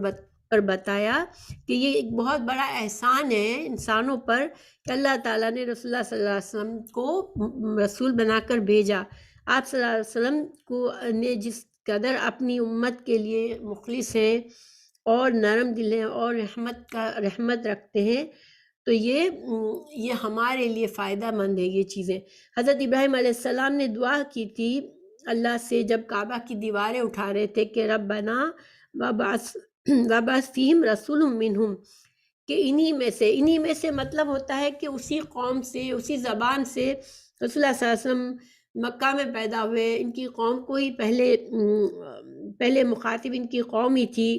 پر بتایا کہ یہ ایک بہت بڑا احسان ہے انسانوں پر کہ اللہ تعالیٰ نے رسول اللہ صلی اللہ علیہ وسلم کو رسول بنا کر بھیجا۔ آپ صلی اللہ علیہ وسلم کو نے جس قدر اپنی امت کے لیے مخلص ہیں اور نرم دل ہیں اور رحمت رکھتے ہیں، تو یہ ہمارے لیے فائدہ مند ہے یہ چیزیں۔ حضرت ابراہیم علیہ السلام نے دعا کی تھی اللہ سے جب کعبہ کی دیواریں اٹھا رہے تھے کہ ربنا وبعث فیہم رسول منہم، کہ انہی میں سے مطلب ہوتا ہے کہ اسی قوم سے اسی زبان سے رسول اللہ صلی اللہ علیہ وسلم مکہ میں پیدا ہوئے، ان کی قوم کو ہی پہلے مخاطب ان کی قوم ہی تھی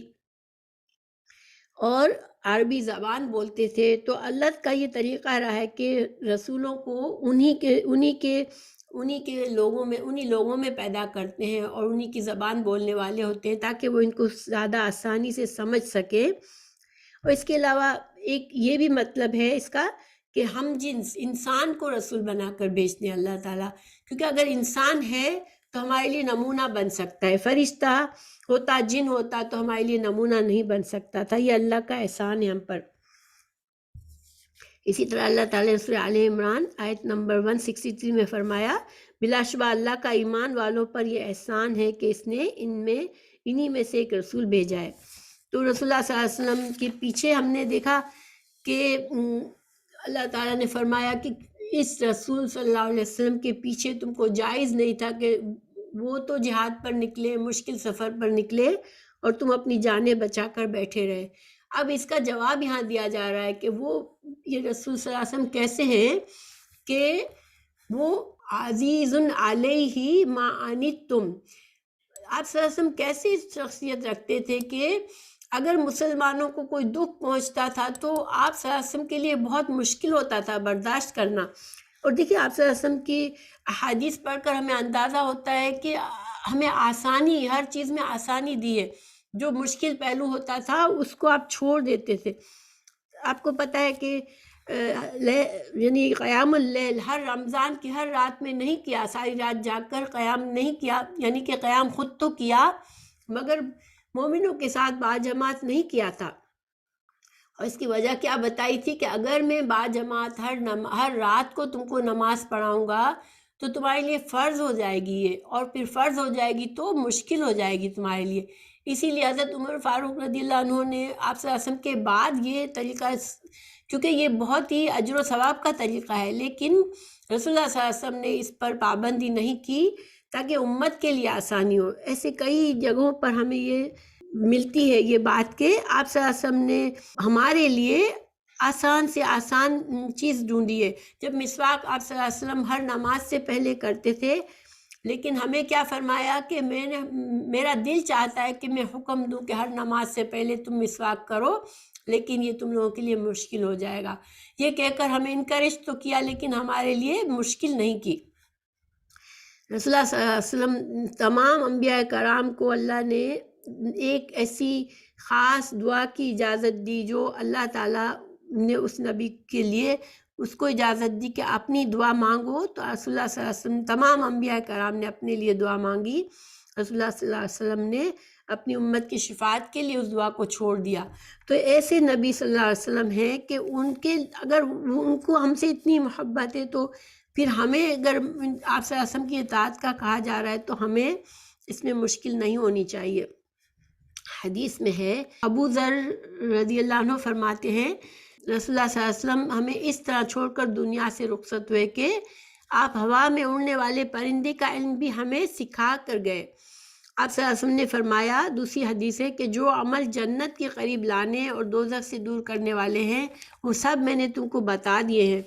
اور عربی زبان بولتے تھے۔ تو اللہ کا یہ طریقہ رہا ہے کہ رسولوں کو انہی کے لوگوں میں پیدا کرتے ہیں اور انہی کی زبان بولنے والے ہوتے ہیں تاکہ وہ ان کو زیادہ آسانی سے سمجھ سکے۔ اور اس کے علاوہ ایک یہ بھی مطلب ہے اس کا کہ ہم انسان کو رسول بنا کر بھیجتے ہیں اللہ تعالیٰ، کیونکہ اگر انسان ہے تو ہمارے لیے نمونہ بن سکتا ہے، فرشتہ ہوتا جن ہوتا تو ہمارے لیے نمونہ نہیں بن سکتا تھا۔ یہ اللہ کا احسان ہے ہم پر۔ اسی طرح اللہ تعالیٰ نے سورہ آل عمران آیت نمبر 163 میں فرمایا، بلا شبہ اللہ کا ایمان والوں پر یہ احسان ہے کہ اس نے انہی میں سے ایک رسول بھیجا ہے۔ تو رسول اللہ صلی اللہ علیہ وسلم کے پیچھے ہم نے دیکھا کہ اللہ تعالیٰ نے فرمایا کہ اس رسول صلی اللہ علیہ وسلم کے پیچھے تم کو جائز نہیں تھا کہ وہ تو جہاد پر نکلے، مشکل سفر پر نکلے اور تم اپنی جانیں بچا کر بیٹھے رہے۔ اب اس کا جواب یہاں دیا جا رہا ہے کہ وہ یہ رسول صلی اللہ علیہ وسلم کیسے ہیں کہ وہ عزیز علیہ ما عنتم، آپ صلی اللہ علیہ وسلم کیسی شخصیت رکھتے تھے کہ اگر مسلمانوں کو کوئی دکھ پہنچتا تھا تو آپ صلی اللہ علیہ وسلم کے لیے بہت مشکل ہوتا تھا برداشت کرنا. اور دیکھیے آپ صلی اللہ علیہ وسلم کی احادیث پڑھ کر ہمیں اندازہ ہوتا ہے کہ ہمیں آسانی، ہر چیز میں آسانی دی ہے. جو مشکل پہلو ہوتا تھا اس کو آپ چھوڑ دیتے تھے. آپ کو پتہ ہے کہ یعنی قیام اللیل ہر رمضان کی ہر رات میں نہیں کیا، ساری رات جاگ کر قیام نہیں کیا، یعنی کہ قیام خود تو کیا مگر مومنوں کے ساتھ باجماعت نہیں کیا تھا. اور اس کی وجہ کیا بتائی تھی کہ اگر میں باجماعت ہر رات کو تم کو نماز پڑھاؤں گا تو تمہارے لیے فرض ہو جائے گی یہ، اور پھر فرض ہو جائے گی تو مشکل ہو جائے گی تمہارے لیے. اسی لیے حضرت عمر فاروق رضی اللہ عنہ نے آپ صلی اللہ علیہ وسلم کے بعد یہ طریقہ، کیونکہ یہ بہت ہی اجر و ثواب کا طریقہ ہے، لیکن رسول اللہ صلی اللہ علیہ وسلم نے اس پر پابندی نہیں کی تاکہ امت کے لیے آسانی ہو. ایسے کئی جگہوں پر ہمیں یہ ملتی ہے یہ بات کہ آپ صلی اللہ علیہ وسلم نے ہمارے لیے آسان سے آسان چیز ڈھونڈی ہے. جب مسواک آپ صلی اللہ علیہ وسلم ہر نماز سے پہلے کرتے تھے، لیکن ہمیں کیا فرمایا کہ میرا دل چاہتا ہے کہ میں حکم دوں کہ ہر نماز سے پہلے تم مسواک کرو، لیکن یہ تم لوگوں کے لیے مشکل ہو جائے گا. یہ کہہ کر ہمیں انکریج تو کیا لیکن ہمارے لیے مشکل نہیں کی. رسول اللہ صلی اللہ علیہ وسلم تمام انبیاء کرام کو اللہ نے ایک ایسی خاص دعا کی اجازت دی جو اللہ تعالیٰ نے اس نبی کے لیے اس کو اجازت دی کہ اپنی دعا مانگو. تو رسول اللہ صلی اللہ علیہ وسلم تمام انبیاء کرام نے اپنے لیے دعا مانگی، رسول اللہ صلی اللہ علیہ وسلم نے اپنی امت کی شفاعت کے لیے اس دعا کو چھوڑ دیا. تو ایسے نبی صلی اللہ علیہ وسلم ہیں کہ اگر ان کو ہم سے اتنی محبت ہے تو پھر ہمیں اگر آپ صلی اللہ علیہ وسلم کی اطاعت کا کہا جا رہا ہے تو ہمیں اس میں مشکل نہیں ہونی چاہیے. حدیث میں ہے، ابو ذر رضی اللہ عنہ فرماتے ہیں رسول اللہ صلی اللہ علیہ وسلم ہمیں اس طرح چھوڑ کر دنیا سے رخصت ہوئے کہ آپ ہوا میں اڑنے والے پرندے کا علم بھی ہمیں سکھا کر گئے. آپ صلی اللہ علیہ وسلم نے فرمایا، دوسری حدیث ہے کہ جو عمل جنت کے قریب لانے اور دوزخ سے دور کرنے والے ہیں وہ سب میں نے تم کو بتا دیے ہیں.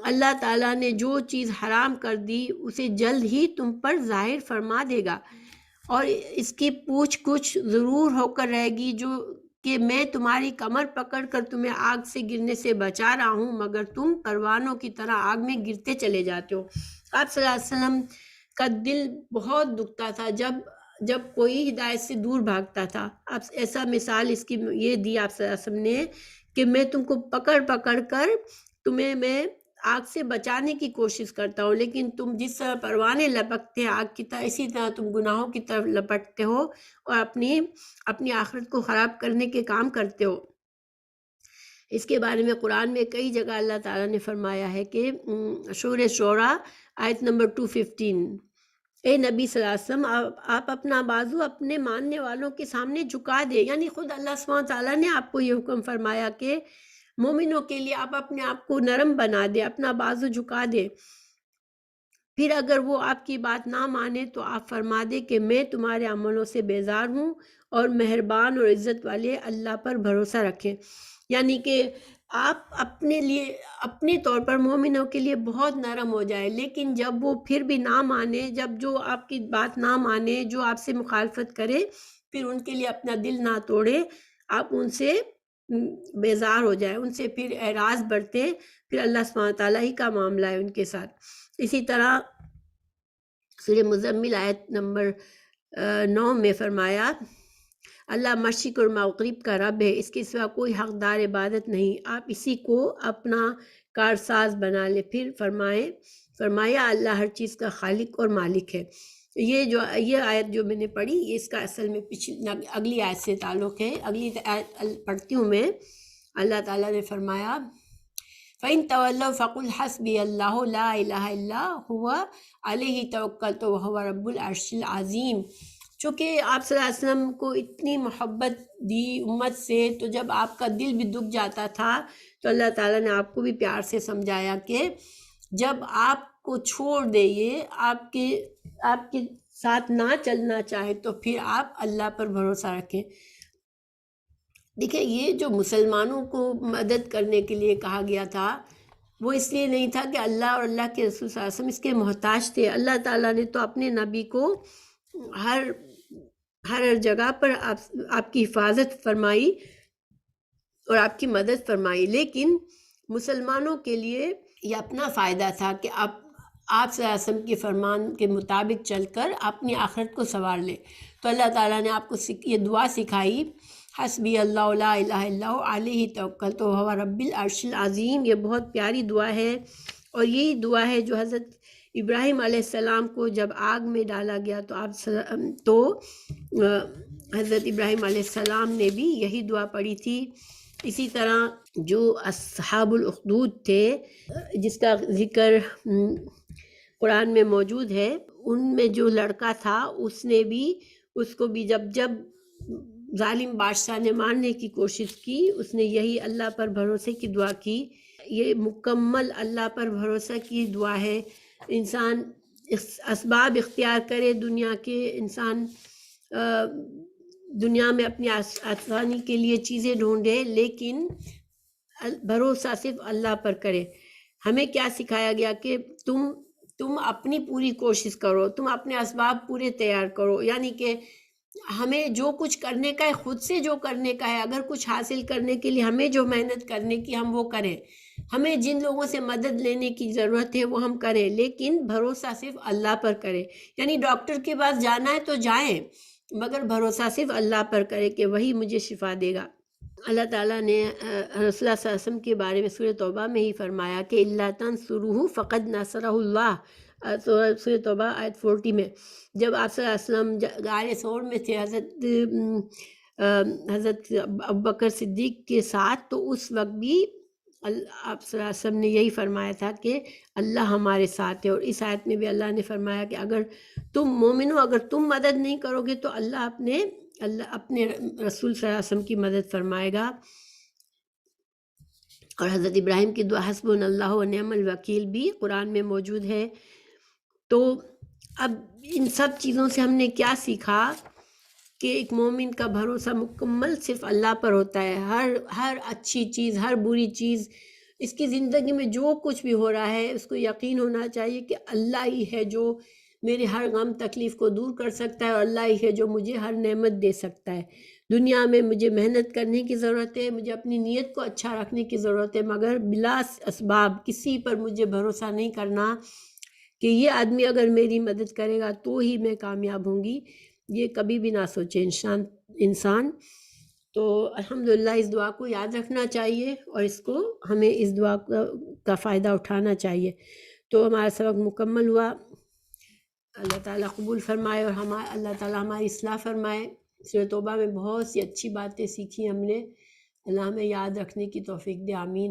اللہ تعالیٰ نے جو چیز حرام کر دی اسے جلد ہی تم پر ظاہر فرما دے گا، اور اس کی پوچھ کچھ ضرور ہو کر رہے گی جو کہ میں تمہاری کمر پکڑ کر تمہیں آگ سے گرنے سے بچا رہا ہوں مگر تم پروانوں کی طرح آگ میں گرتے چلے جاتے ہو. آپ صلی اللہ علیہ وسلم کا دل بہت دکھتا تھا جب کوئی ہدایت سے دور بھاگتا تھا. اب ایسا مثال اس کی یہ دی آپ صلی اللہ علیہ وسلم نے کہ میں تم کو پکڑ کر تمہیں میں آگ سے بچانے کی کوشش کرتا ہوں، لیکن تم جس طرح پروانے لپکتے ہیں آگ کی طرح اسی طرح تم گناہوں کی طرف لپٹتے ہو اور اپنی آخرت کو خراب کرنے کے کام کرتے ہو. اس کے بارے میں قرآن میں کئی جگہ اللہ تعالیٰ نے فرمایا ہے کہ سورہ شعراء آیت نمبر 215، اے نبی صلی اللہ علیہ وسلم آپ اپنا بازو اپنے ماننے والوں کے سامنے جھکا دے. یعنی خود اللہ سبحانہ تعالیٰ نے آپ کو یہ حکم فرمایا کہ مومنوں کے لیے آپ اپنے آپ کو نرم بنا دے، اپنا بازو جھکا دے. پھر اگر وہ آپ کی بات نہ مانے تو آپ فرما دے کہ میں تمہارے عملوں سے بیزار ہوں اور مہربان اور عزت والے اللہ پر بھروسہ رکھیں. یعنی کہ آپ اپنے لیے اپنے طور پر مومنوں کے لیے بہت نرم ہو جائے، لیکن جب وہ پھر بھی نہ مانے، جب جو آپ کی بات نہ مانے، جو آپ سے مخالفت کرے، پھر ان کے لیے اپنا دل نہ توڑے، آپ ان سے بیزار ہو جائے، ان سے پھر اعراض برتے، پھر اللہ سبحانہ تعالیٰ ہی کا معاملہ ہے ان کے ساتھ. اسی طرح سورہ مزمل آیت نمبر 9 میں فرمایا، اللہ مشرق اور مغرب کا رب ہے، اس کے سوا کوئی حقدار عبادت نہیں، آپ اسی کو اپنا کارساز بنا لے. پھر فرمایا اللہ ہر چیز کا خالق اور مالک ہے. یہ آیت جو میں نے پڑھی یہ اس کا اصل میں اگلی آیت سے تعلق ہے. اگلی آیت پڑھتی ہوں میں. اللہ تعالیٰ نے فرمایا، فَإِن تَوَلَّوْا فَقُلْ حَسْبِيَ اللَّهُ لَا إِلَهَ إِلَّا هُوَ عَلَيْهِ تَوَكَّلْتُ وَهُوَ رَبُّ الْعَرْشِ الْعَظِيمِ. چونکہ آپ صلی اللہ علیہ وسلم کو اتنی محبت دی امت سے، تو جب آپ کا دل بھی دکھ جاتا تھا تو اللہ تعالیٰ نے آپ کو بھی پیار سے سمجھایا کہ جب آپ کو چھوڑ دے، یہ آپ کے ساتھ نہ چلنا چاہے تو پھر آپ اللہ پر بھروسہ رکھیں. دیکھیں یہ جو مسلمانوں کو مدد کرنے کے لیے کہا گیا تھا وہ اس لیے نہیں تھا کہ اللہ اور اللہ کے رسول صلی اللہ علیہ وسلم اس کے محتاج تھے. اللہ تعالیٰ نے تو اپنے نبی کو ہر جگہ پر آپ کی حفاظت فرمائی اور آپ کی مدد فرمائی، لیکن مسلمانوں کے لیے یہ اپنا فائدہ تھا کہ آپ صلی اللہ علیہ وسلم کے فرمان کے مطابق چل کر اپنی آخرت کو سنوار لیں. تو اللہ تعالیٰ نے آپ کو یہ دعا سکھائی، حسبی اللہ لا الہ الا هو علیہ توکلت وہو رب العرش العظیم. یہ بہت پیاری دعا ہے، اور یہی دعا ہے جو حضرت ابراہیم علیہ السلام کو جب آگ میں ڈالا گیا تو حضرت ابراہیم علیہ السلام نے بھی یہی دعا پڑھی تھی. اسی طرح جو اصحاب الاخدود تھے جس کا ذکر قرآن میں موجود ہے، ان میں جو لڑکا تھا اس کو بھی جب ظالم بادشاہ نے مارنے کی کوشش کی، اس نے یہی اللہ پر بھروسے کی دعا کی. یہ مکمل اللہ پر بھروسہ کی دعا ہے. انسان اسباب اختیار کرے دنیا کے، انسان دنیا میں اپنی آسانی کے لیے چیزیں ڈھونڈے، لیکن بھروسہ صرف اللہ پر کرے. ہمیں کیا سکھایا گیا کہ تم اپنی پوری کوشش کرو، تم اپنے اسباب پورے تیار کرو. یعنی کہ ہمیں جو کچھ کرنے کا ہے، خود سے جو کرنے کا ہے، اگر کچھ حاصل کرنے کے لیے ہمیں جو محنت کرنے کی ہم وہ کریں. ہمیں جن لوگوں سے مدد لینے کی ضرورت ہے وہ ہم کریں، لیکن بھروسہ صرف اللہ پر کریں. یعنی ڈاکٹر کے پاس جانا ہے تو جائیں، مگر بھروسہ صرف اللہ پر کرے کہ وہی مجھے شفا دے گا. اللہ تعالیٰ نے رسول اللہ صلی اللہ علیہ وسلم کے بارے میں سورہ توبہ میں ہی فرمایا کہ الا تنصروہ فقد نصرہ اللہ. سورہ توبہ آیت 40 میں جب آپ صلی اللہ علیہ وسلم غار ثور میں تھے حضرت ابوبکر صدیق کے ساتھ، تو اس وقت بھی آپ صلی اللہ علیہ وسلم نے یہی فرمایا تھا کہ اللہ ہمارے ساتھ ہے. اور اس آیت میں بھی اللہ نے فرمایا کہ اگر تم مومن ہو، اگر تم مدد نہیں کرو گے تو اللہ اپنے رسول صلی اللہ علیہ وسلم کی مدد فرمائے گا. اور حضرت ابراہیم کی دعا حسبنا اللہ و نعم الوکیل بھی قرآن میں موجود ہے. تو اب ان سب چیزوں سے ہم نے کیا سیکھا کہ ایک مومن کا بھروسہ مکمل صرف اللہ پر ہوتا ہے. ہر اچھی چیز، ہر بری چیز، اس کی زندگی میں جو کچھ بھی ہو رہا ہے اس کو یقین ہونا چاہیے کہ اللہ ہی ہے جو میرے ہر غم تکلیف کو دور کر سکتا ہے، اور اللہ ہی ہے جو مجھے ہر نعمت دے سکتا ہے. دنیا میں مجھے محنت کرنے کی ضرورت ہے، مجھے اپنی نیت کو اچھا رکھنے کی ضرورت ہے، مگر بلا اسباب کسی پر مجھے بھروسہ نہیں کرنا کہ یہ آدمی اگر میری مدد کرے گا تو ہی میں کامیاب ہوں گی. یہ کبھی بھی نہ سوچے انسان. تو الحمدللہ اس دعا کو یاد رکھنا چاہیے، اور ہمیں اس دعا کا فائدہ اٹھانا چاہیے. تو ہمارا سبق مکمل ہوا. اللہ تعالیٰ قبول فرمائے، اور اللہ تعالیٰ ہماری اصلاح فرمائے. سورہ توبہ میں بہت سی اچھی باتیں سیکھی ہم نے. اللہ ہمیں یاد رکھنے کی توفیق دے. آمین.